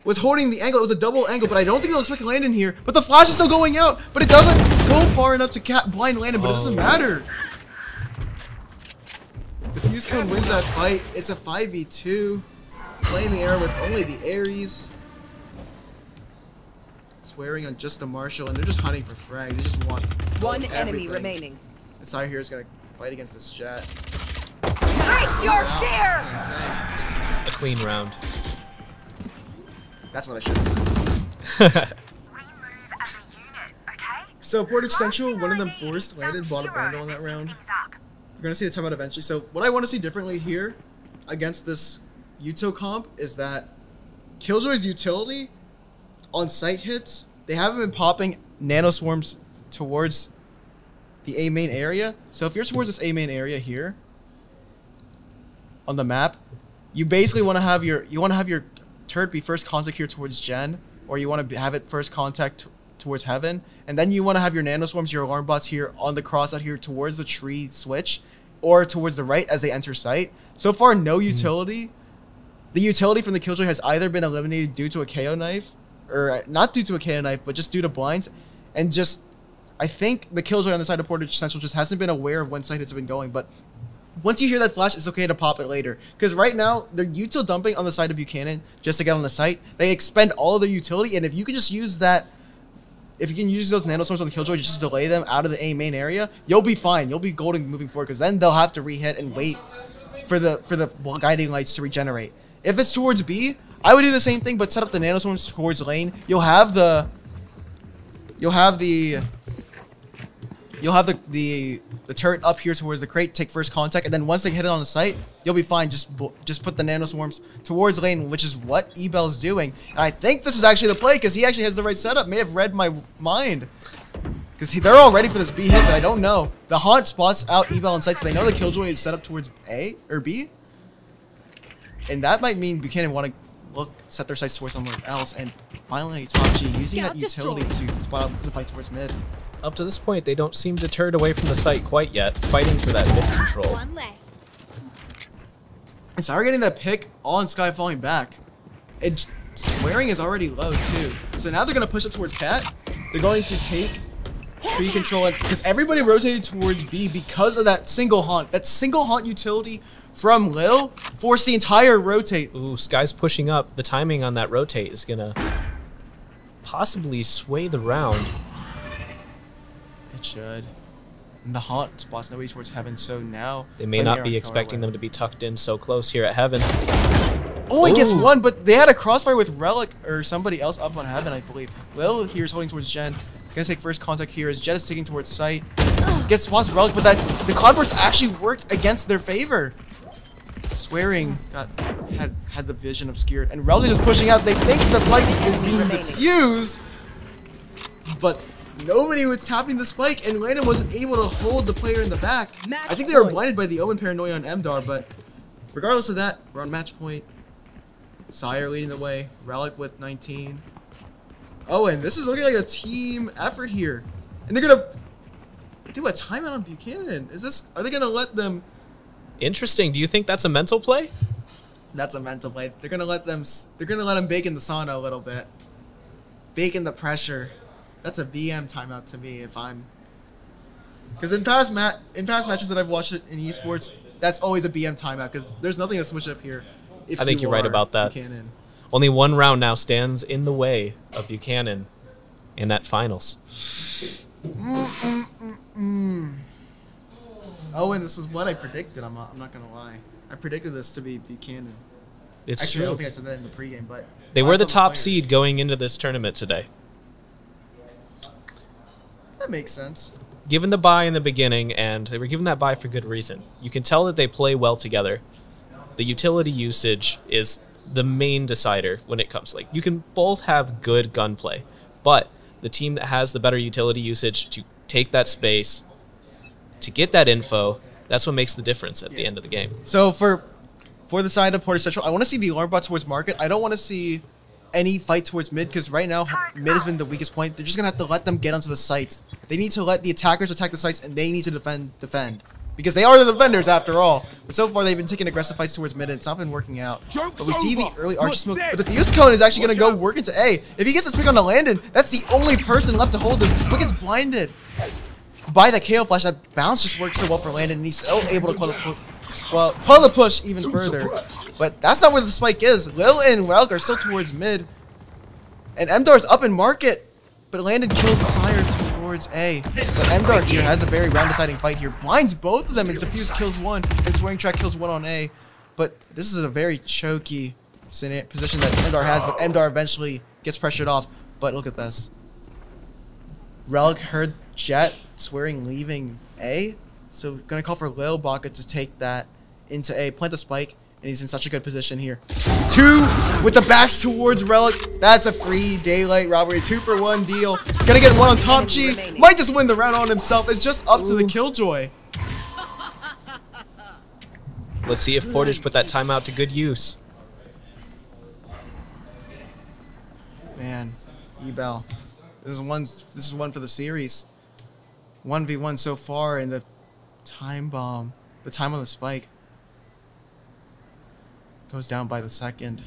was holding the angle. It was a double angle, but I don't think they'll expect Landon here. But the flash is still going out, but it doesn't go far enough to blind Landon, but it doesn't matter. The Fuse Cone wins that fight. It's a 5v2. Flaming Arrow with only the Ares. Swearing on just the Marshall, and they're just hunting for frags. They just want One everything. enemy remaining. And Sire here is going to fight against this Jet. Face your fear! A clean round. That's what I should have said. We move as a unit, okay? So Portage Central, one of them forced Landon, bought a Vandal in that round. We're going to see the timeout eventually. So what I want to see differently here against this Util comp is that Killjoy's utility on site hits, they haven't been popping nano swarms towards the A main area. So if you're towards this A main area here on the map, you basically want to have your turret be first contact here towards Gen, or you want to have it first contact towards Heaven, and then you want to have your nano swarms, your alarm bots here on the cross out here towards the tree switch, or towards the right as they enter site. So far, no utility. The utility from the Killjoy has either been eliminated due to a KO knife, or not due to a KO knife, but just due to blinds, and just, I think the Killjoy on the side of Portage Central just hasn't been aware of when site hits have been going, but once you hear that flash, it's okay to pop it later. Because right now, they're util dumping on the side of Buchanan just to get on the site. They expend all of their utility, and if you can just use that, if you can use those nanoswarms on the Killjoy, just delay them out of the A main area, you'll be fine. You'll be golden moving forward, because then they'll have to re-hit and wait for the guiding lights to regenerate. If it's towards B, I would do the same thing, but set up the nanoswarms towards lane. You'll have the turret up here towards the crate, take first contact, and then once they hit it on the site, you'll be fine. Just put the nanoswarms towards lane, which is what Ebel's doing. And I think this is actually the play, because he actually has the right setup. May have read my mind, because they're all ready for this B hit, but I don't know. The Haunt spots out Ebel on site, so they know the Killjoy is set up towards A or B, and that might mean Buchanan want to set their sights towards somewhere else. And finally, Top G using that utility to spot out the fight towards mid. Up to this point, they don't seem deterred away from the site quite yet, fighting for that mid control. One less. And Sire getting that pick on Sky falling back. And Swearing is already low too. So now they're going to push up towards Cat. They're going to take tree control, because everybody rotated towards B because of that single haunt. That single haunt utility from Lil forced the entire rotate. Ooh, Sky's pushing up. The timing on that rotate is gonna possibly sway the round. It should. And the haunt spots no Esports Heaven, so now They may not be expecting them to be tucked in so close here at Heaven. Only gets Ooh. one, but they had a crossfire with Relic or somebody else up on Heaven, I believe. Lil here is holding towards Jen. Gonna take first contact here as Jet is taking towards Sight. Gets spots Relic, but the Cloudburst actually worked against their favor. Swearing had the vision obscured, and Relic is pushing out. They think the spike is being defused, but nobody was tapping the spike, and Landon wasn't able to hold the player in the back. I think they were blinded by the Owen paranoia on Mdar, but regardless of that, we're on match point. Sire leading the way, Relic with 19. Owen, this is looking like a team effort here, and they're gonna do a timeout on Buchanan. Are they gonna let them? Interesting. Do you think that's a mental play? That's a mental play. They're gonna let them bake in the sauna a little bit, bake in the pressure. That's a VM timeout to me because in past matches that I've watched it in esports, that's always a BM timeout because there's nothing to switch up here. I think you're right about that. Buchanan. Only one round now stands in the way of Buchanan in that finals. Oh, and this was what I predicted. I'm not gonna lie. I predicted this to be Buchanan. It's Actually, I true. don't think I said that in the pregame, but They were the some top players. seed going into this tournament today. That makes sense. Given the bye in the beginning, and they were given that bye for good reason. You can tell that they play well together. The utility usage is the main decider when it comes. Like, you can both have good gunplay, but the team that has the better utility usage to take that space, to get that info, that's what makes the difference at the end of the game. So for the side of Portage Central, I want to see the alarm bot towards market. I don't want to see any fight towards mid because right now mid has been the weakest point. They're just gonna have to let them get onto the sites. They need to let the attackers attack the sites, and they need to defend because they are the defenders after all. But so far they've been taking aggressive fights towards mid, and it's not been working out. But we see the early arch smoke. But the fuse cone is actually gonna go work into A. If he gets this pick on the Landon, that's the only person left to hold this. Quick gets blinded by the KO flash. That bounce just works so well for Landon, and he's still able to quell the push even further. But that's not where the spike is. Lil and Relic are still towards mid. And Mdar's up in market, but Landon kills Sire towards A. But Mdar here has a very round deciding fight here. Blinds both of them, and Diffuse kills one, and Swearing Track kills one on A. But this is a very choky position that Mdar has, but Mdar eventually gets pressured off. But look at this. Relic heard Jet Swearing leaving A, so gonna call for Lil Baka to take that into A, plant the spike, and he's in such a good position here. Two with the backs towards Relic. That's a free daylight robbery. 2-for-1 deal. Gonna get one on top G. Might just win the round on himself. It's just up to the Killjoy. Let's see if Portage put that timeout to good use. Man, Ebel. This is one for the series. 1v1 so far, and the time bomb, the time on the spike goes down by the second.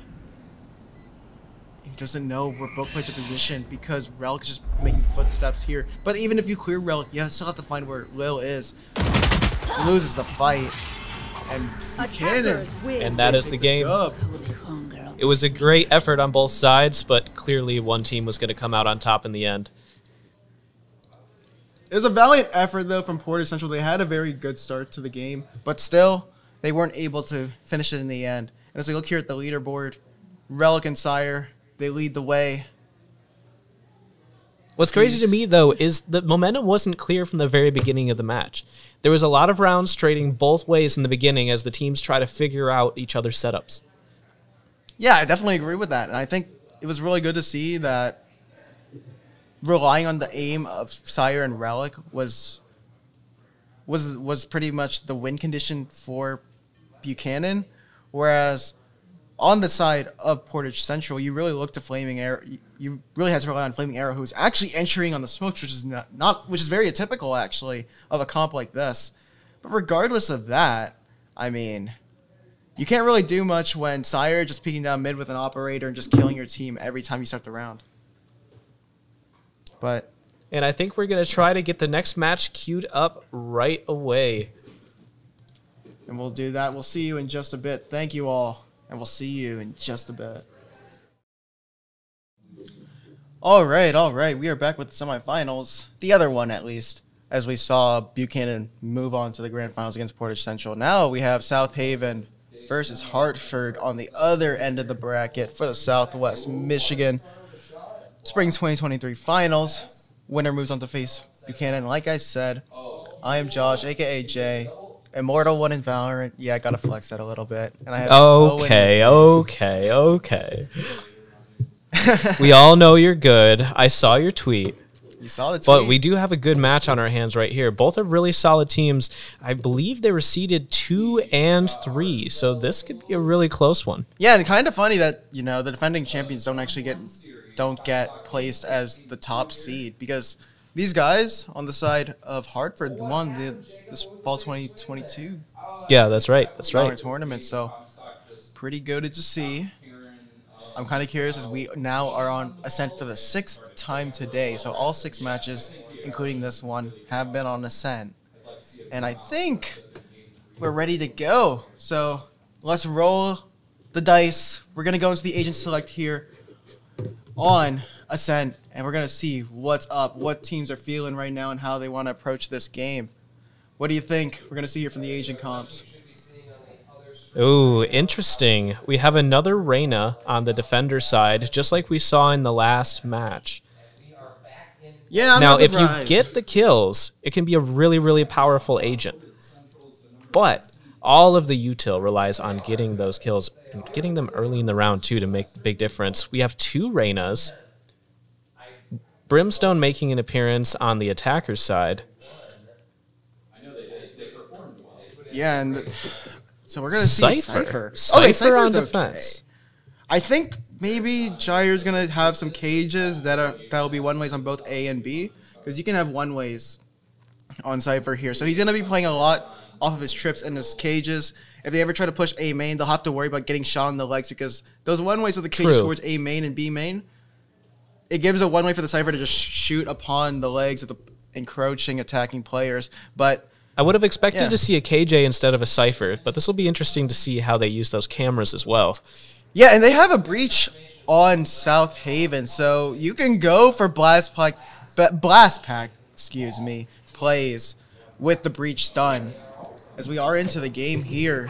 He doesn't know where both players are positioned because Relic is just making footsteps here. But even if you clear Relic, you still have to find where Lil is. He loses the fight. And Buchanan. And that is the game. Dub. It was a great effort on both sides, but clearly one team was going to come out on top in the end. It was a valiant effort, though, from Portage Central. They had a very good start to the game, but still, they weren't able to finish it in the end. And as we look here at the leaderboard, Relic and Sire, they lead the way. What's crazy to me, though, is the momentum wasn't clear from the very beginning of the match. There was a lot of rounds trading both ways in the beginning as the teams try to figure out each other's setups. Yeah, I definitely agree with that. And I think it was really good to see that relying on the aim of Sire and Relic was pretty much the win condition for Buchanan, whereas on the side of Portage Central, you really look to Flaming Arrow. You really had to rely on Flaming Arrow, who's actually entering on the smokes, which is very atypical actually of a comp like this. But regardless of that, I mean, you can't really do much when Sire just peeking down mid with an operator and just killing your team every time you start the round. But And I think we're going to try to get the next match queued up right away. And we'll do that. We'll see you in just a bit. Thank you all. And we'll see you in just a bit. All right. We are back with the semifinals. The other one, at least, as we saw Buchanan move on to the grand finals against Portage Central. Now we have South Haven versus Hartford on the other end of the bracket for the Southwest Michigan Spring 2023 finals. Winner moves on to face Buchanan. Like I said, I am Josh, a.k.a. Jay. Immortal 1 in VALORANT. Yeah, I got to flex that a little bit. And I have Okay. We all know you're good. I saw your tweet. You saw the tweet. But we do have a good match on our hands right here. Both are really solid teams. I believe they were seeded 2 and 3, so this could be a really close one. Yeah, and kind of funny that, the defending champions don't get placed as the top seed, because these guys on the side of Hartford won this fall 2022. Yeah, that's right. Tournament, so pretty good to see. I'm kind of curious as we now are on Ascent for the 6th time today. So all 6 matches, including this one, have been on Ascent. And I think we're ready to go. So let's roll the dice. We're going to go into the agent select here on Ascent. And we're going to see what's up, what teams are feeling right now, and how they want to approach this game. What do you think we're going to see here from the agent comps? Ooh, interesting. We have another Reyna on the defender side, just like we saw in the last match. Yeah, now, if you get the kills, it can be a really, really powerful agent. But all of the util relies on getting those kills and getting them early in the round, too, to make the big difference. We have 2 Reynas. Brimstone making an appearance on the attacker's side. Yeah, and so we're going to see Cypher. Cypher on defense. I think maybe Gyre's going to have some cages that'll be one-ways on both A and B, because you can have one-ways on Cypher here. So he's going to be playing a lot off of his trips and his cages. If they ever try to push A main, they'll have to worry about getting shot in the legs, because those one-ways with the cages towards A main and B main, it gives a one-way for the Cypher to just shoot upon the legs of the encroaching, attacking players. But I would have expected to see a KJ instead of a Cypher, but this will be interesting to see how they use those cameras as well. Yeah, and they have a breach on South Haven, so you can go for Blast Pack, plays with the breach stun. As we are into the game here.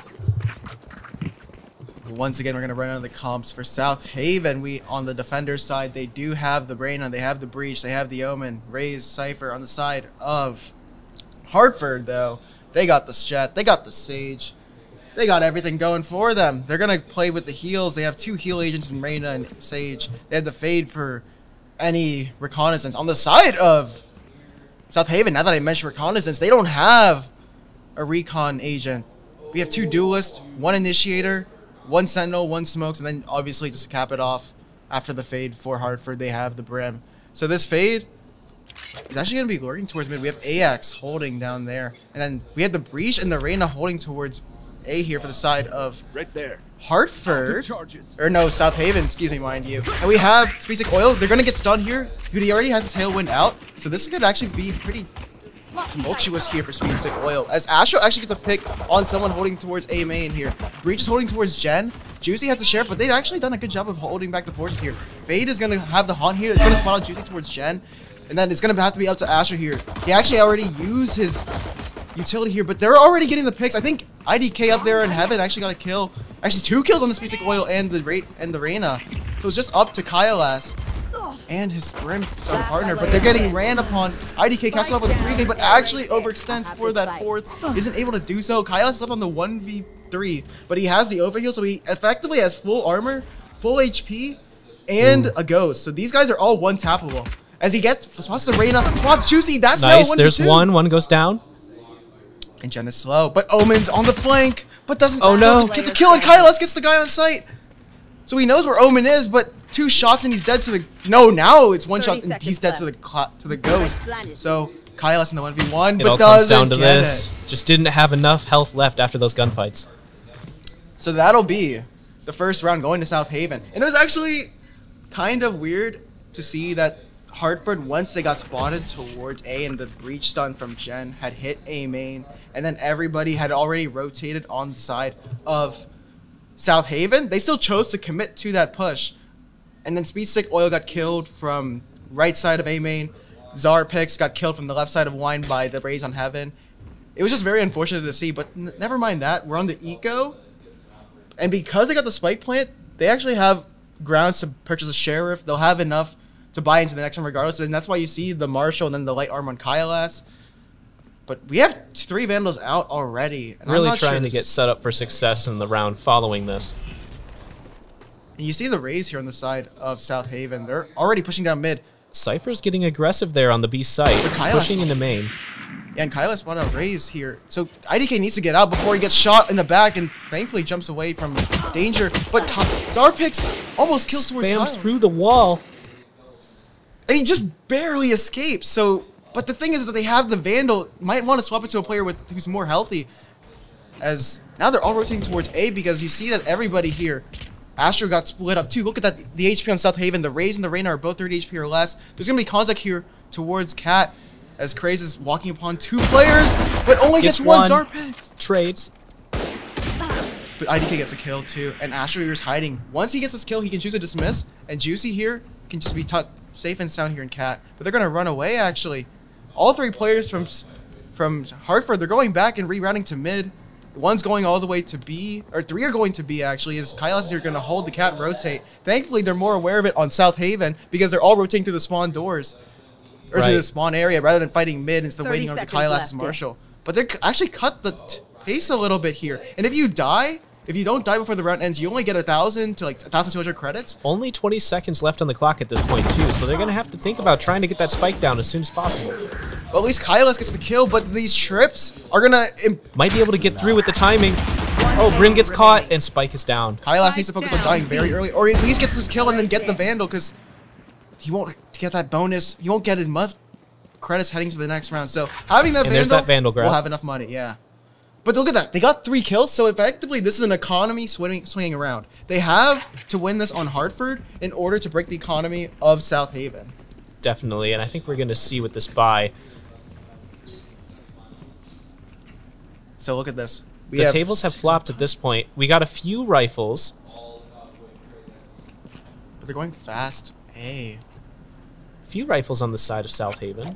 Once again, we're going to run out of the comps for South Haven. On the defender side, they do have the Brandon, they have the breach, they have the Omen, Raze, Cypher. On the side of Hartford, though, they got the Jet, they got the Sage, they got everything going for them. They're going to play with the heals. They have 2 heal agents in Reyna and Sage. They have the Fade for any reconnaissance. On the side of South Haven, now that I mentioned reconnaissance, they don't have a recon agent. We have 2 duelists, 1 initiator, 1 sentinel, 1 smokes, and then obviously just to cap it off after the Fade for Hartford, they have the Brim. So this Fade is actually going to be lurking towards mid. We have AX holding down there. And then we have the Breach and the Reyna holding towards A here for the side of Hartford. Or no, South Haven, excuse me, mind you. And we have Speasic Oil. They're going to get stunned here. Dude, he already has the Tailwind out. So this could actually be pretty tumultuous here for Speasic Oil. As Astro actually gets a pick on someone holding towards A main here. Breach is holding towards Jen. Juicy has the Sheriff, but they've actually done a good job of holding back the forces here. Fade is going to have the Haunt here. It's going to spot out Juicy towards Jen. And then it's going to have to be up to Asher here. He actually already used his utility here, but they're already getting the picks. I think IDK up there in heaven actually got a kill. Actually, 2 kills on the Speasic Oil and the Reyna. So it's just up to Kailas and his Brimstone partner, but they're getting ran upon. IDK caps off with a 3K, but actually overextends for that 4th. Isn't able to do so. Kailas is up on the 1v3, but he has the overheal, so he effectively has full armor, full HP, and a ghost. So these guys are all one-tappable. As he spots the Reyna, spots Juicy. That's nice. Now 1v2. There's one goes down. And Jen is slow, but Omen's on the flank, but doesn't get the kill, and Kailas gets the guy on site. So he knows where Omen is, but 2 shots and he's dead to the... No, now it's 1 shot and he's dead to the ghost. So Kailas in the 1v1, but comes down to this. Just didn't have enough health left after those gunfights. So that'll be the first round going to South Haven. And it was actually kind of weird to see that Hartford, once they got spotted towards A and the breach stun from Jen had hit A main, and then everybody had already rotated on the side of South Haven, they still chose to commit to that push. And then Speedstick Oil got killed from right side of A main. Zarpix got killed from the left side of Wine by the Raise on Heaven. It was just very unfortunate to see, but never mind that. We're on the eco. And because they got the spike plant, they actually have grounds to purchase a sheriff. They'll have enough to buy into the next one regardless. And that's why you see the Marshal and then the light arm on Kailas. But we have 3 Vandals out already. And really trying to get set up for success in the round following this. And you see the Raise here on the side of South Haven. They're already pushing down mid. Cypher's getting aggressive there on the B site, pushing into main. Yeah, and Kyla spotted out Raise here. So IDK needs to get out before he gets shot in the back and thankfully jumps away from danger. But Zarpix almost kills towards Kyla. Spams through the wall. And he just barely escapes. So, but the thing is that they have the Vandal. Might want to swap it to a player who's more healthy. As now they're all rotating towards A because you see that everybody here. Astro got split up too. Look at that. The HP on South Haven. The Raze and the Reyna are both 30 HP or less. There's going to be contact here towards Cat as Craze is walking upon 2 players, but only gets one Zarpix. Trades. But IDK gets a kill too, and Astro here's hiding. Once he gets this kill, he can choose to dismiss, and Juicy here can just be tucked safe and sound here in Cat. But they're going to run away actually. All 3 players from Hartford, they're going back and rerouting to mid. One's going all the way to B, or 3 are going to B actually, as Kailas here going to hold the Cat rotate. Thankfully, they're more aware of it on South Haven because they're all rotating through the spawn doors. Or through the spawn area rather than fighting mid instead of waiting on the Kailas' Marshal. But they actually cut the pace a little bit here. And if you don't die before the round ends, you only get 1,000 to like 1,200 credits. Only 20 seconds left on the clock at this point too, so they're going to have to think about trying to get that spike down as soon as possible. Well, at least Kailas gets the kill, but these trips are going to... Might be able to get through with the timing. Oh, Brim gets caught and Spike is down. Kailas needs to focus on dying very early, or at least gets this kill and then get the Vandal, because he won't get that bonus. He won't get as much credits heading to the next round. So having that Vandal, that Vandal grab. We'll have enough money, yeah. But look at that. They got 3 kills, so effectively this is an economy swinging around. They have to win this on Hartford in order to break the economy of South Haven. Definitely, and I think we're going to see with this buy. So look at this. The tables have flopped at this point. We got a few rifles. But they're going fast. Hey. Few rifles on the side of South Haven.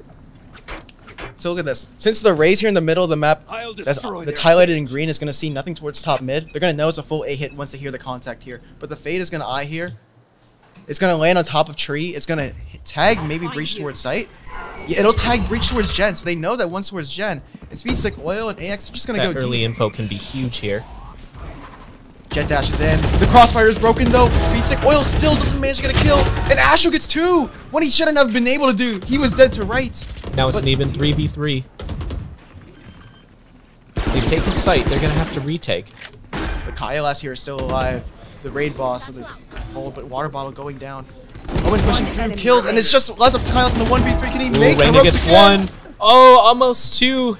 So look at this. Since the Raze here in the middle of the map, that's highlighted in green, is going to see nothing towards top mid. They're going to know it's a full A hit once they hear the contact here. But the Fade is going to eye here. It's going to land on top of tree. It's going to tag maybe breach towards site. Yeah, it'll tag breach towards Jen, so they know that one's towards Jen. And Speedstick Oil and AX are just going to go deep. Early info can be huge here. Jet dash is in. The crossfire is broken though. Speedstick Oil still doesn't manage to get a kill. And Astro gets 2. What he shouldn't have been able to do. He was dead to right. Now it's an even 3v3. They've taken site. They're going to have to retake. But Kailas here is still alive. The raid boss of the hold, but water bottle going down. Owen pushing through kills, and it's just left up to Kailas in the 1v3. Can he make the Reyna gets again? 1. Oh, almost 2.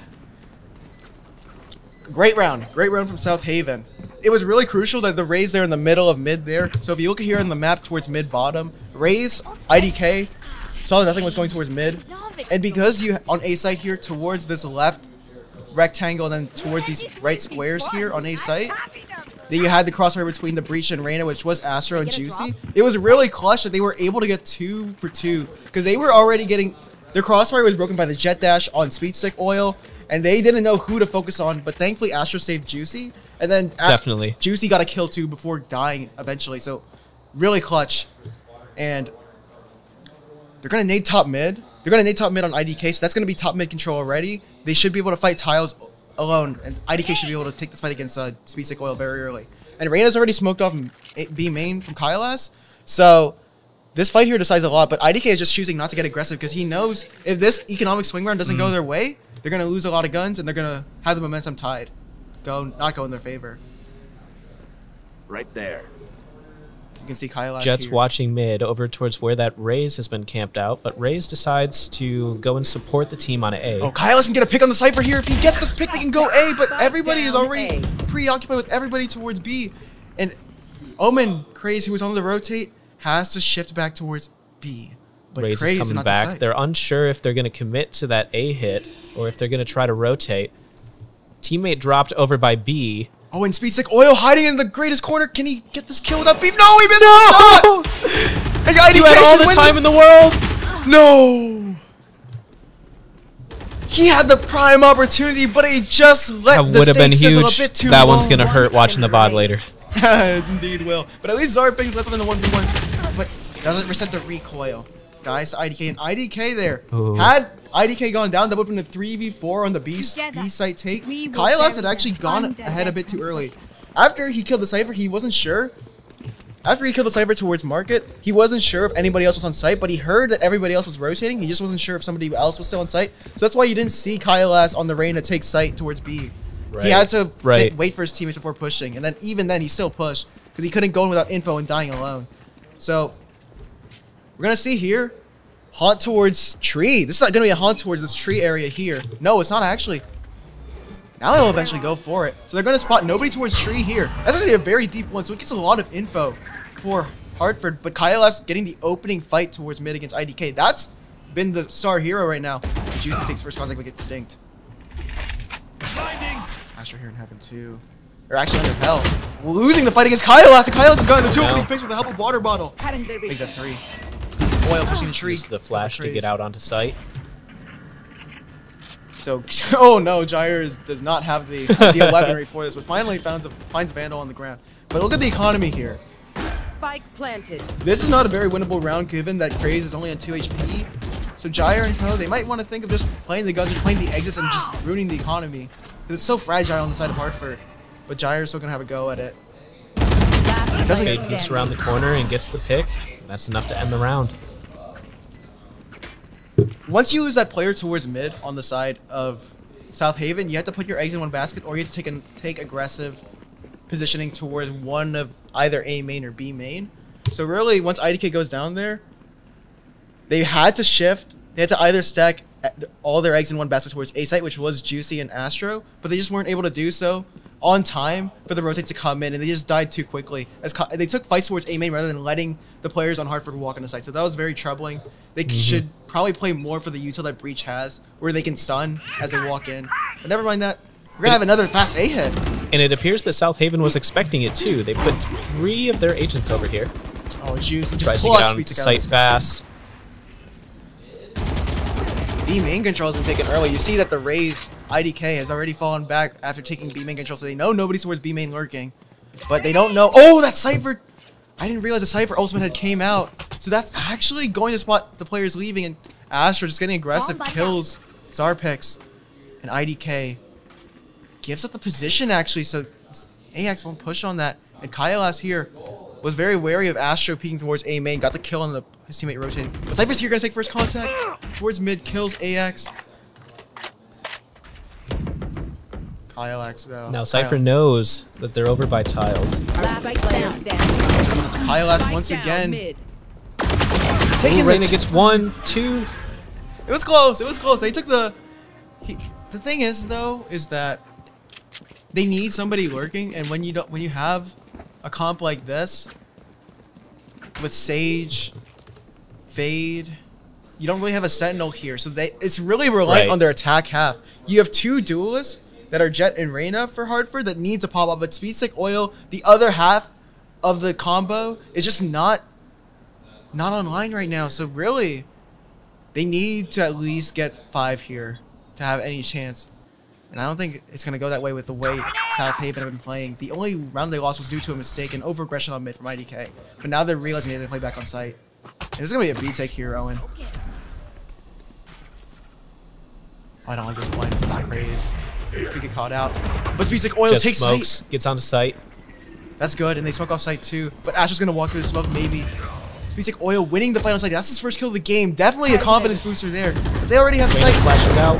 Great round from South Haven. It was really crucial that the Raze there in the middle of mid there. So if you look here on the map towards mid bottom, Raze, IDK, saw that nothing was going towards mid. And because you on A site here towards this left rectangle and then towards these right squares here on A site, then you had the crossfire between the Breach and Reyna, which was Astro and Juicy. It was really clutch that they were able to get 2 for 2 because they were already getting... Their crossfire was broken by the jet dash on Speedstick Oil, and they didn't know who to focus on, but thankfully Astro saved Juicy. And then definitely Juicy got a kill too before dying eventually, so really clutch. And they're going to nade top mid. They're going to nade top mid on IDK, so that's going to be top mid control already. They should be able to fight tiles alone, and IDK should be able to take this fight against Speedstick Oil very early. And Reyna's already smoked off B main from Kailas, so this fight here decides a lot, but IDK is just choosing not to get aggressive because he knows if this economic swing round doesn't go their way, they're going to lose a lot of guns, and they're going to have the momentum tied. Not go in their favor. Right there. You can see Kailas Jets here. watching mid over towards where that Raze has been camped out, but Raze decides to go and support the team on A. Oh, Kailas can get a pick on the Cypher here. If he gets this pick, they can go A, but everybody is already preoccupied with everybody towards B. And Omen, Craze, who was on the rotate, has to shift back towards B. But Raze Craze is did coming not take back. sight. They're unsure if they're going to commit to that A hit or if they're going to try to rotate. Teammate dropped over by B. Oh, and Speedstick Oil hiding in the greatest corner. Can he get this kill without beef? No, he missed the shot! And IDK You had all the should win time this. in the world. No! He had the prime opportunity, but he just let That the would have been stakes sizzle a huge. bit too That one's long. going to hurt watching the VOD later. Indeed will. But at least Zarping's left him in the 1v1. But doesn't reset the recoil. Guys, IDK and IDK there. Ooh. Had IDK gone down, that would have been a 3v4 on the B site take. We will Kailas had bury actually them gone under ahead a their bit too early. control. After he killed the Cypher, he wasn't sure. After he killed the Cypher towards Market, he wasn't sure if anybody else was on site, but he heard that everybody else was rotating. He just wasn't sure if somebody else was still on site. So that's why you didn't see Kailas on the Reyna take site towards B. He had to wait for his teammates before pushing, and then even then he still pushed because he couldn't go in without info and dying alone. So we're gonna see here, haunt towards tree. This is not gonna be a haunt towards this tree area here. No, it's not actually. Now they'll eventually go for it. So they're gonna spot nobody towards tree here. That's gonna be a very deep one, so it gets a lot of info for Hartford. But Kailas getting the opening fight towards mid against IDK. That's been the star hero right now. Juicy takes first contact but gets stinked. Astro here in heaven too. Or actually under hell. Losing the fight against Kailas, and Kailas has gotten the two opening picks with the help of water bottle. Make that 3. Piece of oil pushing the tree. Use the flash to get out onto site. So, oh no, Gyres does not have the 11 right for this, but finally finds Vandal on the ground. But look at the economy here. Spike planted. This is not a very winnable round given that Craze is only on 2 HP. So Gyre and Co, they might want to think of just playing the guns or playing the exits and just ruining the economy. It's so fragile on the side of Hartford. But Gyre's still going to have a go at it. Fade peeks around the corner and gets the pick. That's enough to end the round. Once you lose that player towards mid on the side of South Haven, you have to put your eggs in one basket, or you have to take aggressive positioning towards one of either A main or B main. So really, once IDK goes down there, they had to shift. They had to either stack all their eggs in one basket towards A site, which was Juicy and Astro, but they just weren't able to do so on time for the rotates to come in, and they just died too quickly. They took fights towards A main rather than letting the players on Hartford walk on the site. So that was very troubling. They should probably play more for the util that Breach has, where they can stun as they walk in. But never mind that. We're going to have another fast A hit. And it appears that South Haven was expecting it too. They put 3 of their agents over here. Oh, Juicy Tries just to pull get out out into Speed site fast. B main control has been taken early. You see that the Raze IDK has already fallen back after taking B main control, so they know nobody's towards B main lurking. But they don't know. Oh, that Cypher! I didn't realize the Cypher ultimate had came out. So that's actually going to spot the players leaving, and Astro just getting aggressive, kills Zarpix. And IDK gives up the position actually, so AX won't push on that. And Kailas here was very wary of Astro peeking towards A main, got the kill on his teammate rotating. But Cypher's here gonna take first contact towards mid, kills AX. Kailax though. Now Cypher knows that they're over by tiles. Last player standing. Kailax once Spike down again. mid. Taking the Reyna gets 1, 2. It was close. It was close. They took the. The thing is though, is that they need somebody lurking, and when you have a comp like this with Sage, Fade, you don't really have a Sentinel here, so it's really reliant on their attack half. You have 2 duelists that are Jet and Reyna for Hartford that need to pop up, but Speedstick Oil, the other half of the combo, is just not online right now. So really, they need to at least get 5 here to have any chance. And I don't think it's going to go that way with the way South Haven have been playing. The only round they lost was due to a mistake and over-aggression on mid from IDK. But now they're realizing they have to play back on site. And this is going to be a B-take here, Owen. Oh, I don't like this blind for that Raze. We get caught out. But Speedstick Oil Just takes smokes, site. gets onto site. That's good, and they smoke off site too. But Asher's going to walk through the smoke, maybe. Speedstick Oil winning the fight on site. That's his first kill of the game. Definitely a confidence booster there. But they already have Reyna sight. flashes out.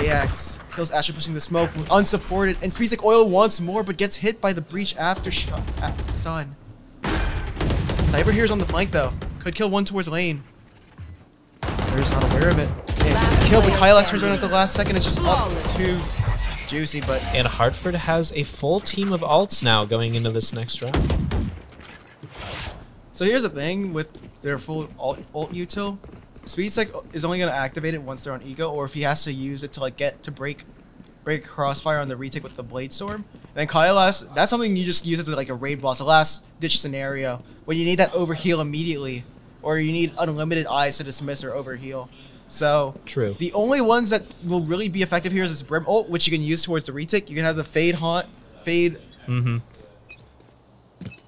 AX kills Asher pushing the smoke, unsupported, and Speedstick Oil wants more, but gets hit by the breach after Sun. Cypher here is on the flank though. Could kill one towards lane. They're just not aware of it. AX gets the kill, but Kailas turns around at the last second. It's just up to Juicy, but And Hartford has a full team of alts now going into this next round. so here's the thing with their full ult util, Speedstick is only going to activate it once they're on Ego, or if he has to use it to like get to break crossfire on the retake with the Blade Storm. And then Kailas, that's something you just use as like a raid boss, a last ditch scenario when you need that overheal immediately, or you need unlimited eyes to dismiss or overheal. So True. The only ones that will really be effective here is this Brim ult, which you can use towards the retake. You can have the Fade Haunt, Fade.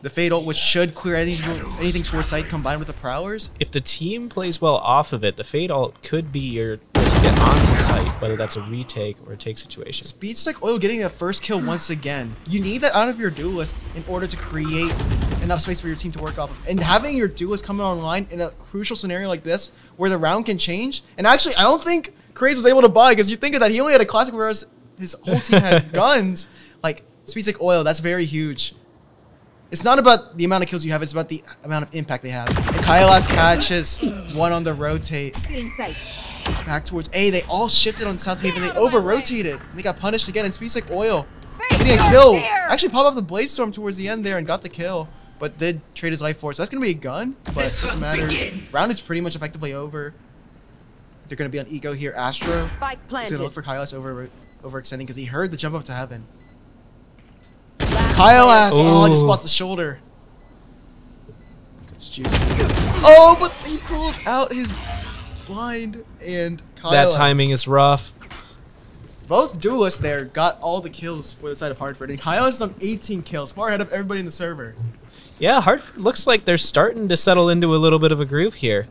The Fade ult, which should clear anything towards sight combined with the Prowlers. If the team plays well off of it, the Fade ult could be your to get onto sight, whether that's a retake or a take situation. Speedstick Oil getting a first kill once again. You need that out of your duelist in order to create enough space for your team to work off of. And having your duelist coming online in a crucial scenario like this, where the round can change. And actually, I don't think Craze was able to buy, because you think of that, he only had a classic, whereas his whole team had guns. Like, Speedstick Oil, that's very huge. It's not about the amount of kills you have, it's about the amount of impact they have. And Kailas catches one on the rotate. Back towards A. They all shifted on South Haven. They over-rotated. They got punished again. And Speedstick Oil getting a kill. Actually popped off the Blade Storm towards the end there and got the kill. But did trade his life for it. So that's going to be a gun. But it doesn't matter. Round is pretty much effectively over. They're going to be on Ego here. Astro is Spike going to planted. look for Kailas overextending because he heard the jump up to heaven. Kailas! Oh, just spots the shoulder. It's juicy. Oh, but he pulls out his blind and Kailas. That timing is rough. Both duelists there got all the kills for the side of Hartford, and Kailas is on 18 kills, far ahead of everybody in the server. Yeah, Hartford looks like they're starting to settle into a little bit of a groove here.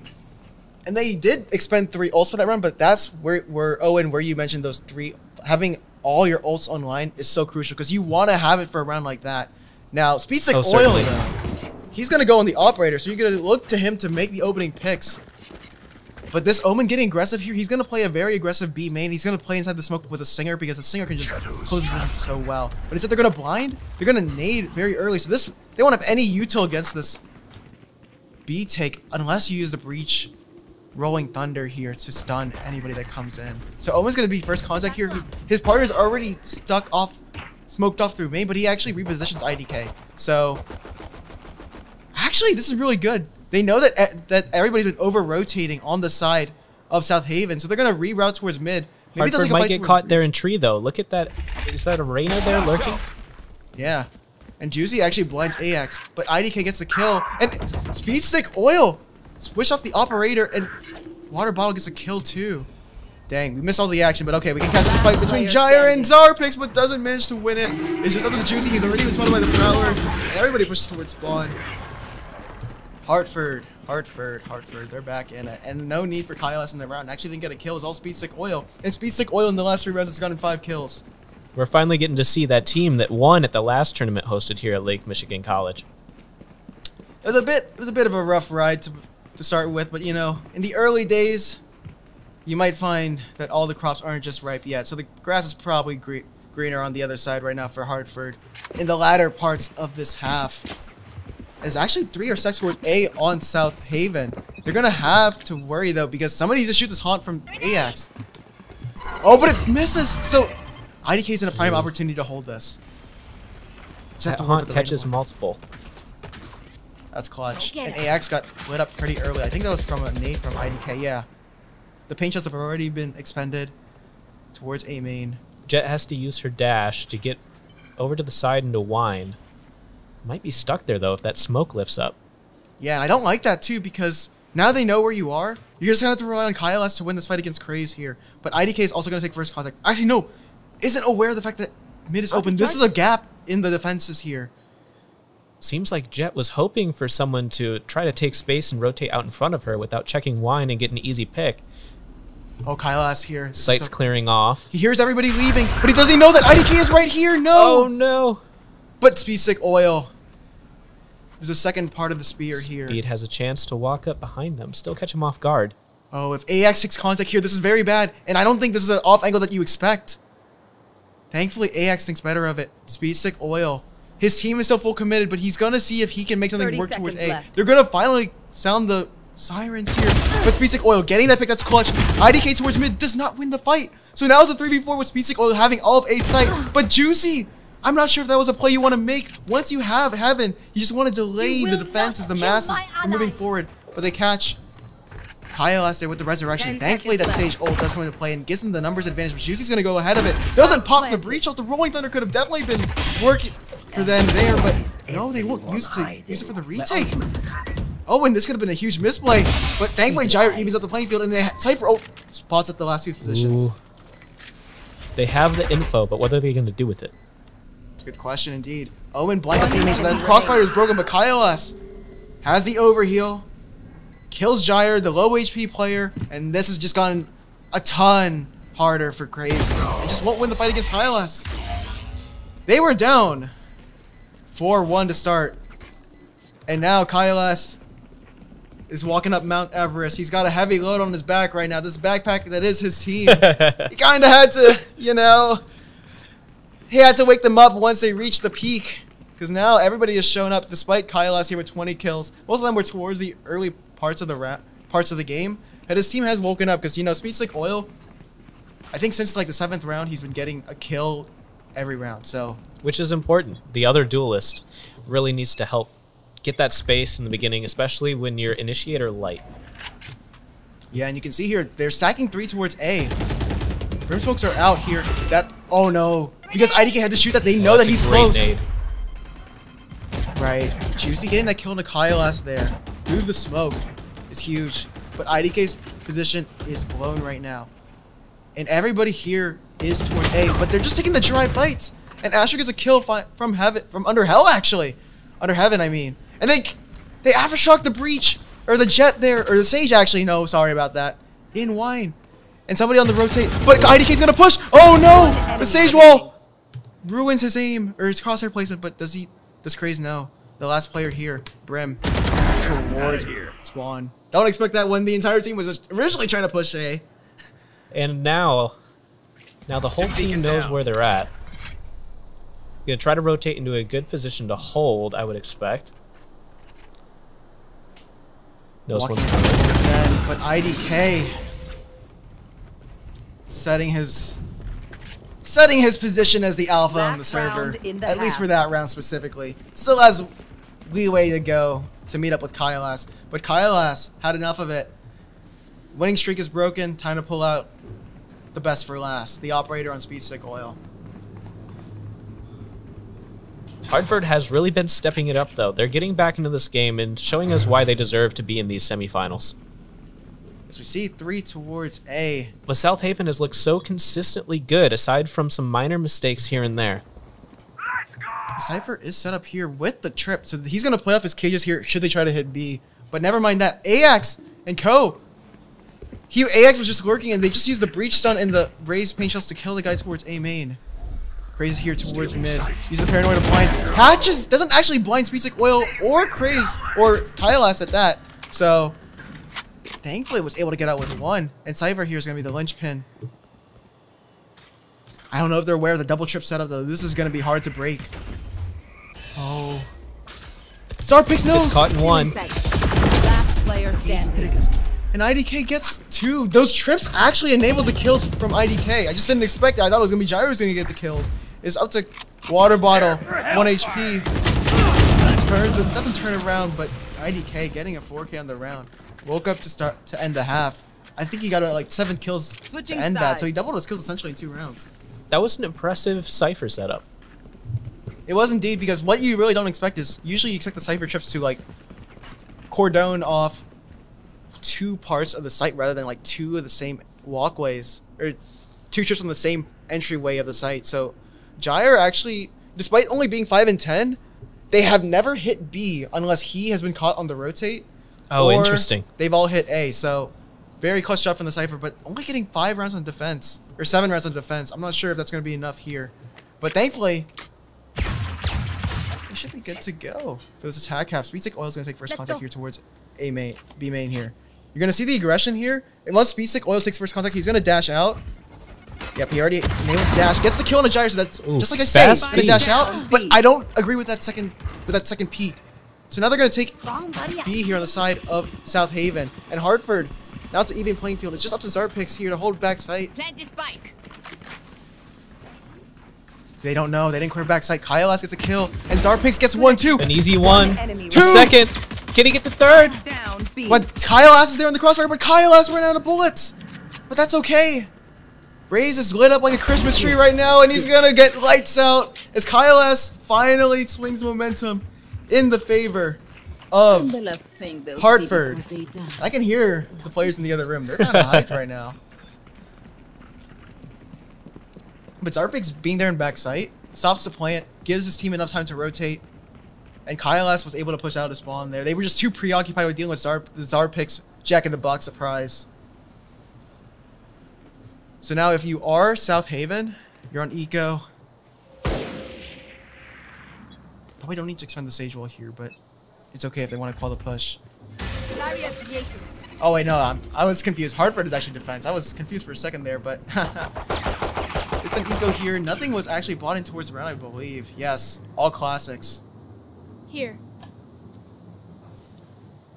And they did expend 3 ults for that run, but that's where Owen, where you mentioned those 3, having all your ults online is so crucial, because you want to have it for a round like that. Now, Speedstick Oil, certainly. though, he's going to go on the operator, so you're going to look to him to make the opening picks. But this Omen getting aggressive here, he's going to play a very aggressive B main. He's going to play inside the smoke with a Stinger, because the Stinger can just close his distance so well. But instead, they're going to blind. They're going to nade very early. So this, they won't have any util against this B take unless you use the Breach Rolling Thunder here to stun anybody that comes in. So Omen's going to be first contact here. His partner's already smoked off through main, but he actually repositions IDK. So actually, this is really good. They know that everybody's been over-rotating on the side of South Haven, so they're going to reroute towards mid. Maybe Hartford might get caught there in tree, though. Look at that. Is that a Reyna there lurking? Yeah. And Juicy actually blinds AX, but IDK gets the kill. And Speedstick Oil switch off the operator, and Water Bottle gets a kill, too. Dang, we missed all the action, but okay, we can catch this fight between Gyre and Zarpix, but doesn't manage to win it. It's just up to Juicy. He's already been spotted by the Prowler, and everybody pushes towards spawn. Hartford, they're back in it. And no need for Kailas in the round. Actually didn't get a kill. It's all Speedstick Oil. And Speedstick Oil in the last 3 rounds has gotten 5 kills. We're finally getting to see that team that won at the last tournament hosted here at Lake Michigan College. It was a bit of a rough ride to start with, but you know, in the early days, you might find that all the crops aren't just ripe yet. So the grass is probably greener on the other side right now for Hartford. In the latter parts of this half, is actually 3 or 6 towards A on South Haven. They're gonna have to worry though, because somebody needs to shoot this haunt from AX. Oh, but it misses. So IDK's in a prime opportunity to hold this. That haunt catches multiple. That's clutch. And AX got lit up pretty early. I think that was from a nade from IDK. Yeah. The paint shots have already been expended towards A main. Jet has to use her dash to get over to the side into Wine. Might be stuck there, though, if that smoke lifts up. Yeah, and I don't like that, too, because now they know where you are. You're just going to have to rely on Kailas to win this fight against Craze here. But IDK is also going to take first contact. Actually, no. Isn't aware of the fact that mid is open. This is a gap in the defenses here. Seems like Jet was hoping for someone to try to take space and rotate out in front of her without checking Wine and get an easy pick. Oh, Kailas here. Sight's clearing off. He hears everybody leaving, but he doesn't know that IDK is right here. No. Oh, no. But Speedstick Oil. There's a second part of the spear here. Speed has a chance to walk up behind them, still catch him off guard. Oh, if AX takes contact here, this is very bad. And I don't think this is an off angle that you expect. Thankfully, AX thinks better of it. Speedstick Oil. His team is still full committed, but he's going to see if he can make something work towards A. left. They're going to finally sound the sirens here. But Speedstick Oil getting that pick, that's clutch. IDK towards mid does not win the fight. So now it's a 3v4 with Speedstick Oil having all of A's sight. But Juicy, I'm not sure if that was a play you want to make. Once you have Heaven, you just want to delay the defenses, the masses from moving forward. but they catch Kyle there with the resurrection. 10 Thankfully, that seconds Sage ult does come into play and gives them the numbers advantage. But Juicy's gonna go ahead of it. Doesn't pop the breach ult. The Rolling Thunder could have definitely been working for them there, but no, they won't use it for the retake. Oh, and this could have been a huge misplay, but thankfully Gyre evens up the playing field, and they Cypher spots at the last two positions. Ooh. They have the info, but what are they going to do with it? That's a good question indeed. Owen blinds up teammates, so that crossfire is broken, but Kailas has the overheal, kills Gyre, the low HP player, and this has just gotten a ton harder for Craze. They just won't win the fight against Kailas. They were down 4-1 to start, and now Kailas is walking up Mount Everest. He's got a heavy load on his back right now. This backpack that is his team. He kind of had to, you know, he had to wake them up once they reached the peak. Because now everybody has shown up, despite Kailas here with 20 kills. Most of them were towards the early parts of the game. And his team has woken up because, you know, Speedstick Oil, I think since like the 7th round, he's been getting a kill every round. So, which is important. The other duelist really needs to help get that space in the beginning, especially when you're initiator light. Yeah, and you can see here, they're stacking 3 towards A. Brim smokes are out here. Oh no. Because IDK had to shoot that, they know that he's close. Nade. Right. Juicy getting that kill into Kailas there through the smoke is huge. But IDK's position is blown right now. And everybody here is towards A, but they're just taking the dry fights. And Asher gets a kill from under hell, actually. Under heaven, I mean. And they aftershock the breach, or the jet there, or the Sage actually, no, sorry about that. In wine. And somebody on the rotate, but IDK's gonna push! Oh no! The Sage wall ruins his aim, or his crosshair placement, but does Craze know? The last player here, Brim, is towards Spawn. Don't expect that when the entire team was just originally trying to push A. And now the whole team knows where they're at. Gonna try to rotate into a good position to hold, I would expect. Knows what's coming. But IDK setting his position as the alpha on the server, at least for that round specifically. Still has leeway to go to meet up with Kailas, but Kailas had enough of it. Winning streak is broken. Time to pull out the best for last. The operator on Speedstick Oil. Hartford has really been stepping it up, though. They're getting back into this game and showing us why they deserve to be in these semifinals. As we see 3 towards A. But South Haven has looked so consistently good, aside from some minor mistakes here and there. Cypher is set up here with the trip, so he's going to play off his cages here should they try to hit B. But never mind that. Ajax and Co. Ajax was just lurking, and they just used the breach stun and the raised paint shells to kill the guy towards A main. Craze here towards mid. Use the paranoid to blind. Patches doesn't actually blind Speedstick Oil or Craze or Kailas at that. So thankfully was able to get out with 1. And Cypher here is going to be the linchpin. I don't know if they're aware of the double trip setup though. This is going to be hard to break. Oh. Zarpix knows. It's caught in 1. Last player standing. And IDK gets 2. Those trips actually enabled the kills from IDK. I just didn't expect that. I thought it was going to be Gyro who's going to get the kills. It's up to Water Bottle, 1 HP. Doesn't turn around, but IDK getting a 4K on the round. Woke up to end the half. I think he got like 7 kills to end that, so he doubled his kills essentially in 2 rounds. That was an impressive Cypher setup. It was indeed, because what you really don't expect is, usually you expect the Cypher trips to like cordon off 2 parts of the site rather than like 2 of the same walkways, or 2 trips on the same entryway of the site. So Gyre actually, despite only being 5 and 10, they have never hit B unless he has been caught on the rotate. Oh, interesting. They've all hit A, so very clutch job from the Cypher, but only getting 5 rounds on defense, or 7 rounds on defense. I'm not sure if that's going to be enough here, but thankfully they should be good to go for this attack half. Speedstick Oil is going to take first contact here towards B main here. You're going to see the aggression here. And once Speedstick Oil takes first contact, he's going to dash out. Yep, he already nailed the dash. Gets the kill on the Gyre, so that's just like I said, he's going to dash out. But I don't agree with that second peek. So now they're going to take B here on the side of South Haven. And Hartford, now it's an even playing field. It's just up to Zarpix here to hold back sight. Plant the spike. They don't know. They didn't clear back sight. Kailas gets a kill. And Zarpix gets 1, 2. An easy 1. 2. Second. Can he get the third? Down, speed. But Kyle Ass is there in the crossfire, but Kyle Ass ran out of bullets. But that's okay. Raze is lit up like a Christmas tree right now, and he's gonna get lights out as Kyle Ass finally swings momentum in the favor of Hartford. I can hear the players in the other room. They're kind of hyped right now. But Zarpix being there in backside stops the plant, gives his team enough time to rotate, and Kyle S was able to push out a spawn there. They were just too preoccupied with dealing with the Zarpix Jack in the Box surprise. So now if you are South Haven, you're on eco. Probably don't need to expend the Sage Wall here, but it's okay if they want to call the push. Oh wait, no, I was confused. Hartford is actually defense. I was confused for a second there, but it's an eco here. Nothing was actually bought in towards the round, I believe. Yes, all classics. Here.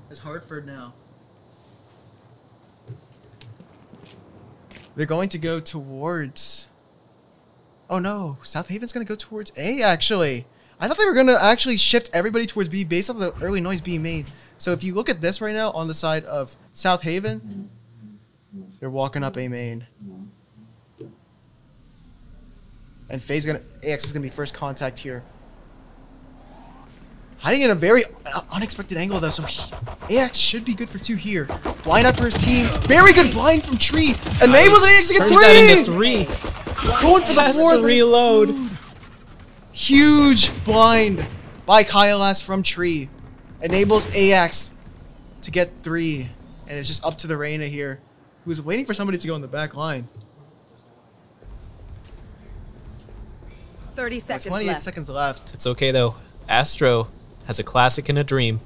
It's Hartford now. They're going to go towards... Oh no, South Haven's going to go towards A, actually. I thought they were going to actually shift everybody towards B based on the early noise being made. So if you look at this right now on the side of South Haven, they're walking up A main. And AX is going to be first contact here. Hiding in a very unexpected angle though, so AX should be good for 2 here. Blind out for his team. Very good blind from Tree. Enables AX to get 3! Turns that into 3. Going for the Has 4th. to reload. Huge blind by Kyle from Tree. Enables AX to get 3. And it's just up to the Reyna here, who's waiting for somebody to go in the back line. 30 seconds 28 left. seconds left. It's okay though. Astro has a classic and a dream.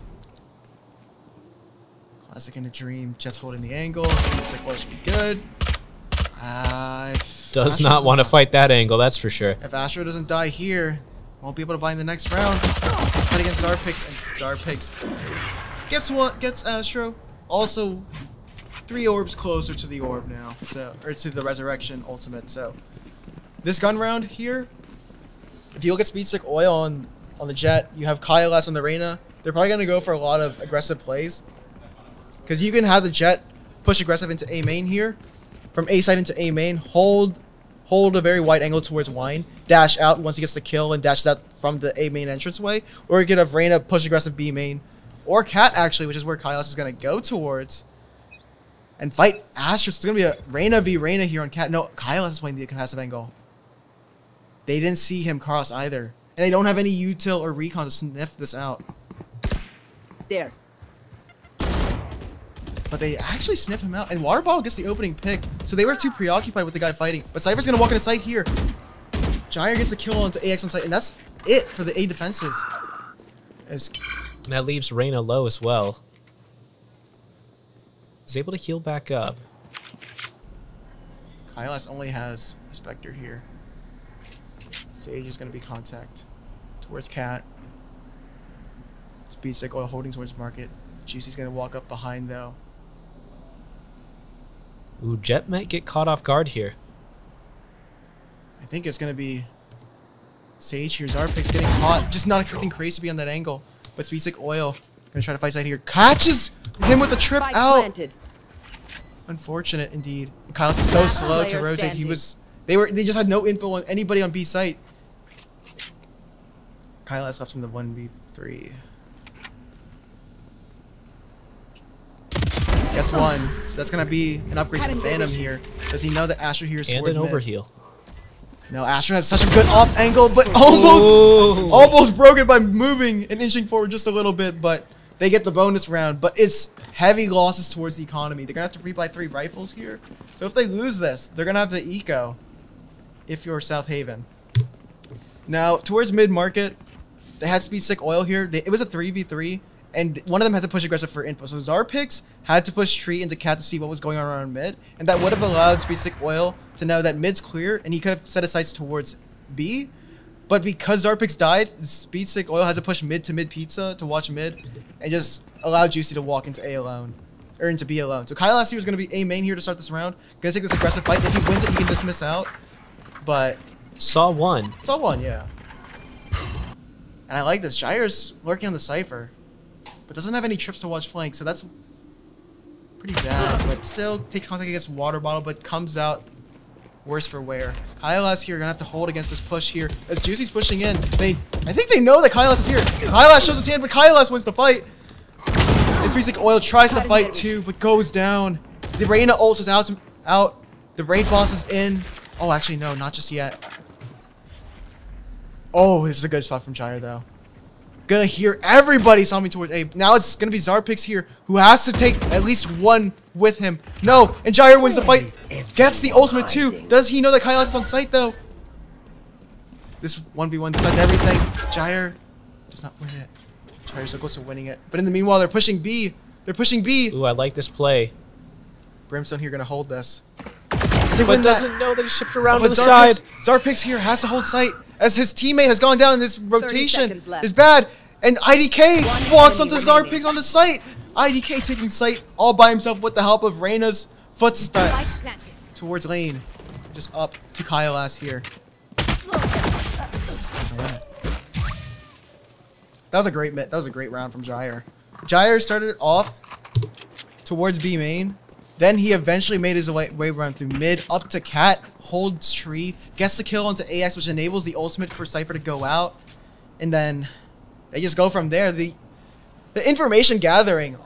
Classic in a dream. Jets holding the angle. Sick should be good. Does not want to fight that angle, that's for sure. If Astro doesn't die here, won't be able to buy in the next round. It's fight against Zarpix, and Zarpix gets Astro. Also, 3 orbs closer to the orb now, or to the Resurrection Ultimate. So, this gun round here, if you look at Speed Stick Oil on the Jet, you have Kyle on the Reyna. They're probably going to go for a lot of aggressive plays. Because you can have the Jet push aggressive into A main here. From A side into A main. Hold a very wide angle towards Wine. Dash out once he gets the kill and dash out from the A main entranceway. Or you could have Reyna push aggressive B main. Or Cat actually, which is where Kyle is going to go towards. And fight Astro. So it's going to be a Reyna v Reyna here on Cat. No, Kyle is playing the passive angle. They didn't see him cross either. And they don't have any util or recon to sniff this out. There. But they actually sniff him out. And Water Bottle gets the opening pick. So they were too preoccupied with the guy fighting. But Cypher's going to walk into sight here. Gyre gets the kill onto AX on sight. And that's it for the A defenses. And that leaves Reyna low as well. He's able to heal back up. Kailas only has a Spectre here. Sage is going to be contact towards Cat. Speed Stick Oil holding towards Market. Juicy's going to walk up behind though. Ooh, Jet might get caught off guard here. I think it's going to be Sage here. Zarpix getting caught. Just not expecting Craze to be on that angle. But Speed Stick Oil going to try to fight side here. Catches him with the trip Spike out. planted. Unfortunate indeed. Kyle's so Last slow to player rotate. standing. They just had no info on anybody on B site. Kyle has left in the 1v3. Gets 1. So that's gonna be an upgrade to the Phantom here. Does he know that Astro here is And towards an mid? overheal. No, Astro has such a good off angle, but almost broke it by moving and inching forward just a little bit, but they get the bonus round. But it's heavy losses towards the economy. They're gonna have to rebuy 3 rifles here. So if they lose this, they're gonna have to eco if you're South Haven. Now, towards mid-market, they had Speed Stick Oil here. It was a 3v3, and one of them had to push aggressive for info. So Zarpix had to push Tree into Cat to see what was going on around mid, and that would have allowed Speed Stick Oil to know that mid's clear, and he could have set his sights towards B. But because Zarpix died, Speed Stick Oil had to push mid to mid pizza to watch mid, and just allow Juicy to walk into A alone. Or into B alone. So Kyle Lassie was going to be A main here to start this round. Gonna take this aggressive fight. If he wins it, he can dismiss out. But Saw one. saw one, yeah. And I like this. Gyre's lurking on the Cypher. but doesn't have any trips to watch flank, so that's pretty bad. But still takes contact against Water Bottle, but comes out worse for wear. Kailas here gonna have to hold against this push here as Juicy's pushing in. I think they know that Kailas is here. Kailas shows his hand, but Kailas wins the fight. And Freezing Oil tries to fight too, but goes down. The Reina ults is out. The raid boss is in. Oh, actually no, not just yet. Oh, this is a good spot from Gyre though. Gonna hear everybody zombie towards A. Now it's gonna be Zarpix here, who has to take at least one with him. No, and Gyre wins the fight. Gets the ultimate too. Does he know that Kailas is on site though? This 1v1 decides everything. Gyre does not win it. Gyre's so close to winning it. But in the meanwhile, they're pushing B. They're pushing B. Ooh, I like this play. Brimstone here gonna hold this. But doesn't know that he shifted around to the Zarpix, side. Zarpix here has to hold sight as his teammate has gone down and this rotation seconds left. is bad. And IDK walks onto enemy Zarpix remaining. on the site. IDK taking sight all by himself with the help of Reina's footsteps Spike planted. towards lane. Just up to Kailas here. Doesn't win it. That was a great round from Gyre. Gyre started it off towards B main. Then he eventually made his way run through mid, up to Cat, holds tree, gets the kill onto AX, which enables the ultimate for Cypher to go out. And then they just go from there. The information gathering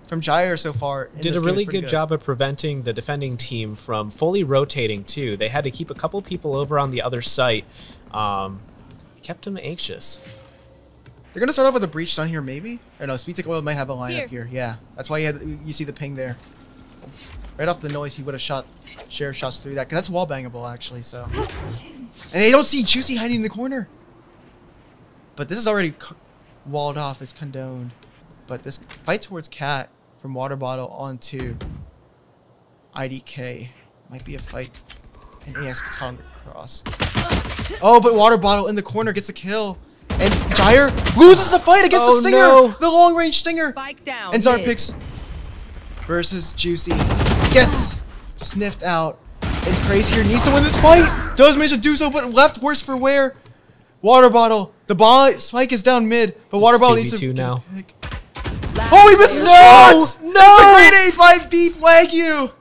from Gyre so far in Did this a game is really pretty good job of preventing the defending team from fully rotating too. They had to keep a couple people over on the other site. Kept them anxious. They're going to start off with a Breach Stun here, maybe? Or no, Speedstick Oil might have a lineup here. Yeah, that's why you see the ping there. Right off the noise, he would have share shots through that, because that's wall bangable actually. So, and they don't see Juicy hiding in the corner. But this is already walled off. It's condoned. But this fight towards Cat from Water Bottle onto IDK might be a fight. And AX gets caught on the cross. Oh, but Water Bottle in the corner gets a kill. And Gyre loses the fight against the Stinger! No. The long-range Stinger! Spike down. And Zarpix versus Juicy gets sniffed out. And Craze here needs to win this fight! Does manage to do so, but left worse for wear. Water Bottle. The spike is down mid, but Water Bottle needs to 2v2 now. Oh, he missed the shots! No! It's a great A5B flag you!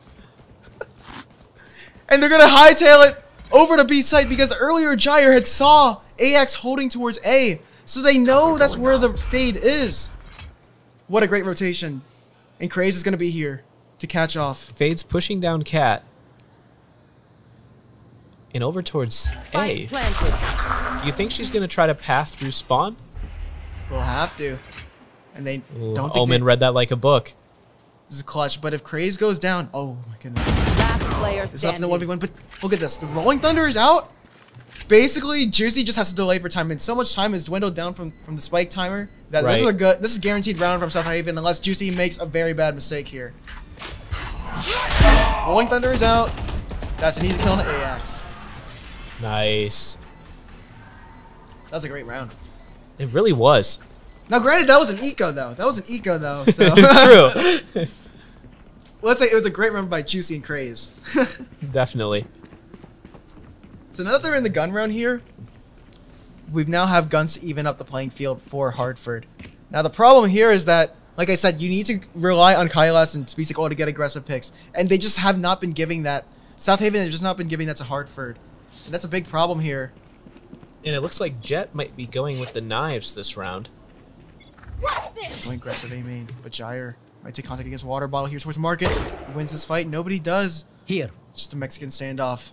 And they're gonna hightail it over to B site because earlier Gyre had saw AX holding towards A. So they know that's where the fade is. What a great rotation. And Craze is gonna be here to catch off. Fade's pushing down Cat. And over towards A. Spike planted. Do you think she's going to try to pass through spawn? We'll have to. And they Ooh, don't think Omen read that like a book. this is clutch. But if Craze goes down, oh my goodness. Last player It's left in standing. the 1v1, but look at this. The Rolling Thunder is out. Basically, Juicy just has to delay for time, and so much time has dwindled down from the spike timer that this is Right. this is a guaranteed round from South Haven unless Juicy makes a very bad mistake here. Rolling Thunder is out. That's an easy kill on AX. Nice. That was a great round. It really was. Now, granted, that was an eco though. So True. let's say it was a great round by Juicy and Craze. Definitely. So now that they're in the gun round here, we now have guns to even up the playing field for Hartford. Now the problem here is that, like I said, you need to rely on Kailas and Speedstick Oil to get aggressive picks, and they just have not been giving that. South Haven has just not been giving that to Hartford, and that's a big problem here. And it looks like Jet might be going with the knives this round. Going aggressive A main, but Gyre might take contact against Water Bottle here towards Market. He wins this fight. Nobody does. Here. Just a Mexican standoff.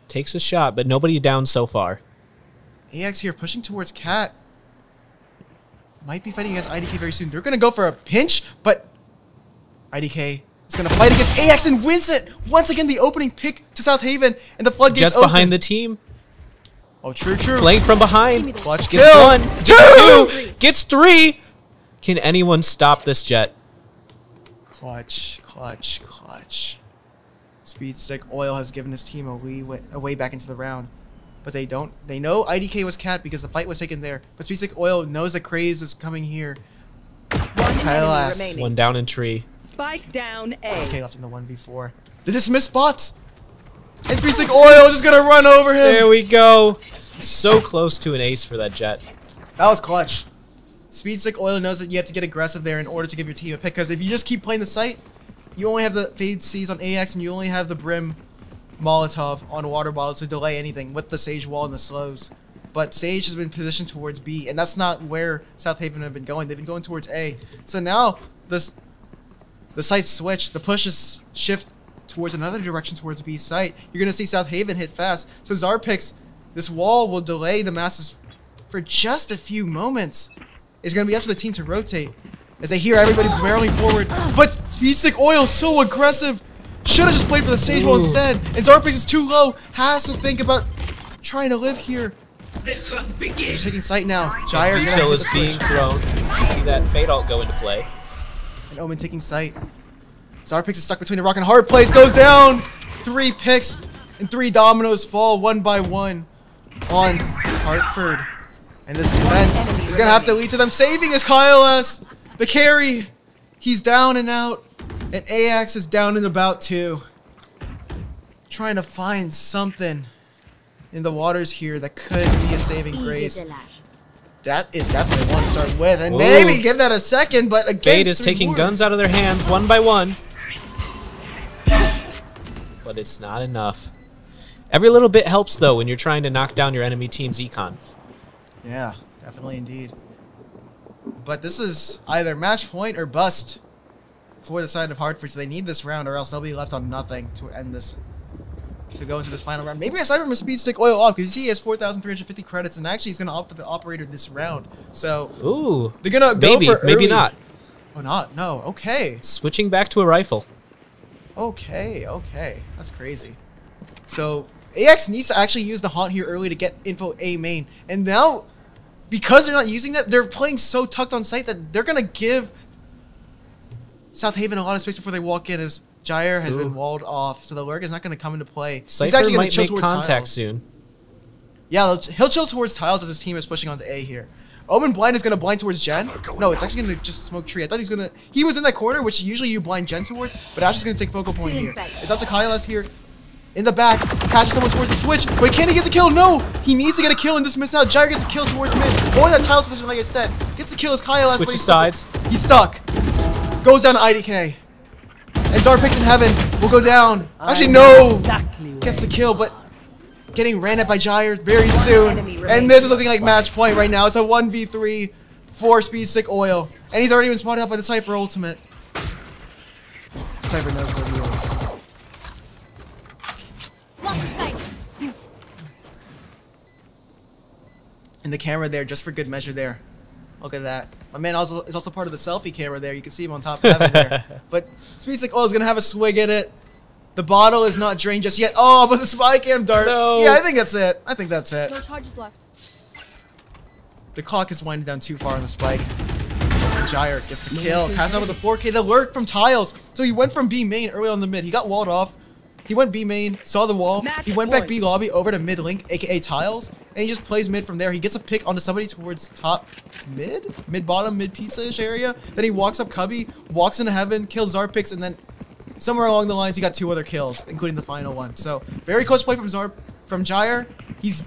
Takes a shot, but nobody down so far. AX here pushing towards Cat. Might be fighting against IDK very soon. They're going to go for a pinch, but IDK is going to fight against AX and wins it. Once again, the opening pick to South Haven, and the floodgates Jet's open. behind the team. Oh, true, true. Flank from behind. Clutch Gets kill. one. Gets two. Gets three. Can anyone stop this Jet? Clutch, clutch, clutch. Speedstick Oil has given his team a way back into the round. But they don't. They know IDK was Cat because the fight was taken there. But Speedstick Oil knows that Craze is coming here. One enemy Kailas. remaining. One down in tree. Spike down A. Okay, left in the 1v4. The dismiss spots! And Speedstick Oil is just gonna run over him! There we go. So close to an ace for that Jet. That was clutch. Speedstick Oil knows that you have to get aggressive there in order to give your team a pick, because if you just keep playing the site, you only have the Fade Seas on AX and you only have the Brim Molotov on Water Bottle to delay anything with the Sage Wall and the slows. But Sage has been positioned towards B, and that's not where South Haven have been going. They've been going towards A. So now the site switch, the pushes shift towards another direction towards B site. You're going to see South Haven hit fast. So Zarpix, this wall will delay the masses for just a few moments. It's going to be up to the team to rotate as they hear everybody barreling forward. But Speedstick Oil so aggressive. Should have just played for the Sage Wall instead. And Zarpix is too low. Has to think about trying to live here. They're taking sight now. Gyre Retail is being thrown. You see that Fade Alt go into play. And Omen taking sight. Zarpix is stuck between a rock and a hard place. Goes down. 3 picks and 3 dominoes fall one by one on Hartford. And this defense is going to have to lead to them saving his Kyle S. The carry. He's down and out. And AX is down and about too. Trying to find something in the waters here that could be a saving grace. That is definitely one to start with. And maybe give that a second, but again, Fade is taking guns out of their hands one by one. But it's not enough. Every little bit helps, though, when you're trying to knock down your enemy team's econ. Yeah, definitely indeed. But this is either match point or bust for the side of Hartford, so they need this round or else they'll be left on nothing to end this, to go into this final round. Maybe aside from a Speedstick Oil off, because he has 4,350 credits, and actually he's going to opt for the operator this round. So ooh, they're going to go for early. Maybe not. Oh, not? No. Okay. Switching back to a rifle. Okay, okay. That's crazy. So AX needs to actually use the haunt here early to get info A main. And now, because they're not using that, they're playing so tucked on site that they're going to give South Haven a lot of space before they walk in, as Gyre has been walled off. So the lurk is not going to come into play. Cypher He's actually going might to chill make towards contact tiles soon. Yeah, he'll chill towards tiles as his team is pushing onto A here. Omen Blind is going to blind towards Gen. No, it's actually going to just smoke tree. I thought he was going to... He was in that corner, which usually you blind Gen towards, but Ash is going to take focal point here. It's up to Kailas here. In the back, catches someone towards the switch. Wait, can he get the kill? No! He needs to get a kill and just miss out. Gyre gets a kill towards mid. Going that tiles position, like I said. Gets the kill as Kailas. Switches sides. He's stuck. Goes down to IDK. And Zarpix in heaven will go down. Actually, no! Gets the kill, but... getting ran at by Gyre very soon. And this is looking like match point right now. It's a 1v3 for Speedstick Oil. And he's already been spotted out by the Cypher ultimate. Cypher knows what he is. And the camera there, just for good measure there. Look at that. My man is also part of the selfie camera there. You can see him on top of heaven there. But Speedstick Oil is going to have a swig at it. The bottle is not drained just yet. Oh, but the spy cam dart. No. Yeah, I think that's it. I think that's it. No charges left. The clock is winding down too far on the spike. And Gyre gets the kill. Passes out with a 4K. The lurk from tiles. So he went from B main early on the mid. He got walled off. He went B main, saw the wall. He went back B lobby over to mid link, aka tiles. And he just plays mid from there. He gets a pick onto somebody towards top mid? Mid bottom, mid pizza-ish area. Then he walks up Cubby, walks into heaven, kills Zarpix, and then somewhere along the lines, he got 2 other kills, including the final one. So, very close play from Gyre. He's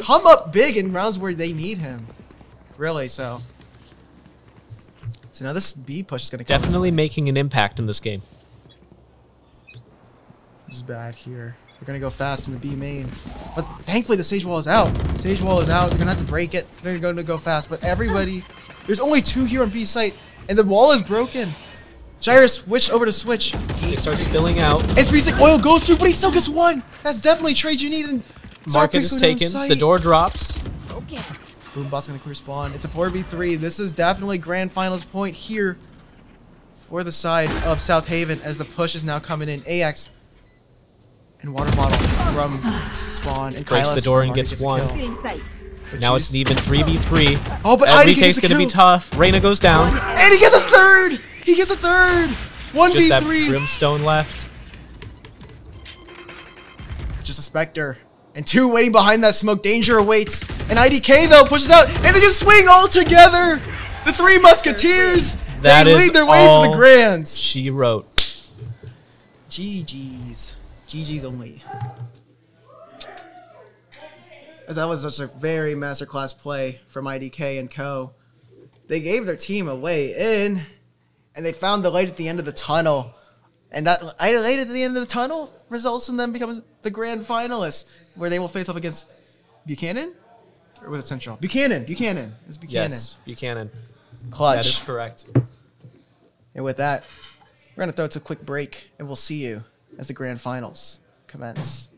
come up big in rounds where they need him. Really, so. So now this B push is going to come. Definitely making an impact in this game. This is bad here. They're going to go fast in the B main. But thankfully, the Sage Wall is out. Sage Wall is out. They're going to have to break it. They're going to go fast. But everybody, there's only 2 here on B site. And the wall is broken. Gyre switched over to switch. They start spilling out. And Speedstick Oil goes through, but he still gets 1. That's definitely trade you need. And Market is taken. The door drops. Okay. Boombot's gonna respawn. It's a 4v3. This is definitely grand finals point here for the side of South Haven as the push is now coming in. AX and Water Bottle from spawn. And Breaks the door and gets 1. Now it's an even 3v3. Oh, but every take's gonna be tough. Reyna goes down. And he gets a 3rd! He gets a 3rd! 1v3! Just that Brimstone left. Just a Spectre. And 2 waiting behind that smoke. Danger awaits. And IDK, though, pushes out. And they just swing all together. The 3 Musketeers. They lead their way to the Grands. She wrote. GG's. GG's only. As that was such a very masterclass play from IDK and co. they gave their team a way in, and they found the light at the end of the tunnel. And that light at the end of the tunnel results in them becoming the grand finalists, where they will face off against Buchanan? Or was it Central? Buchanan. It's Buchanan. Yes, Buchanan. Clutch. That is correct. And with that, we're going to throw it to a quick break, and we'll see you as the grand finals commence.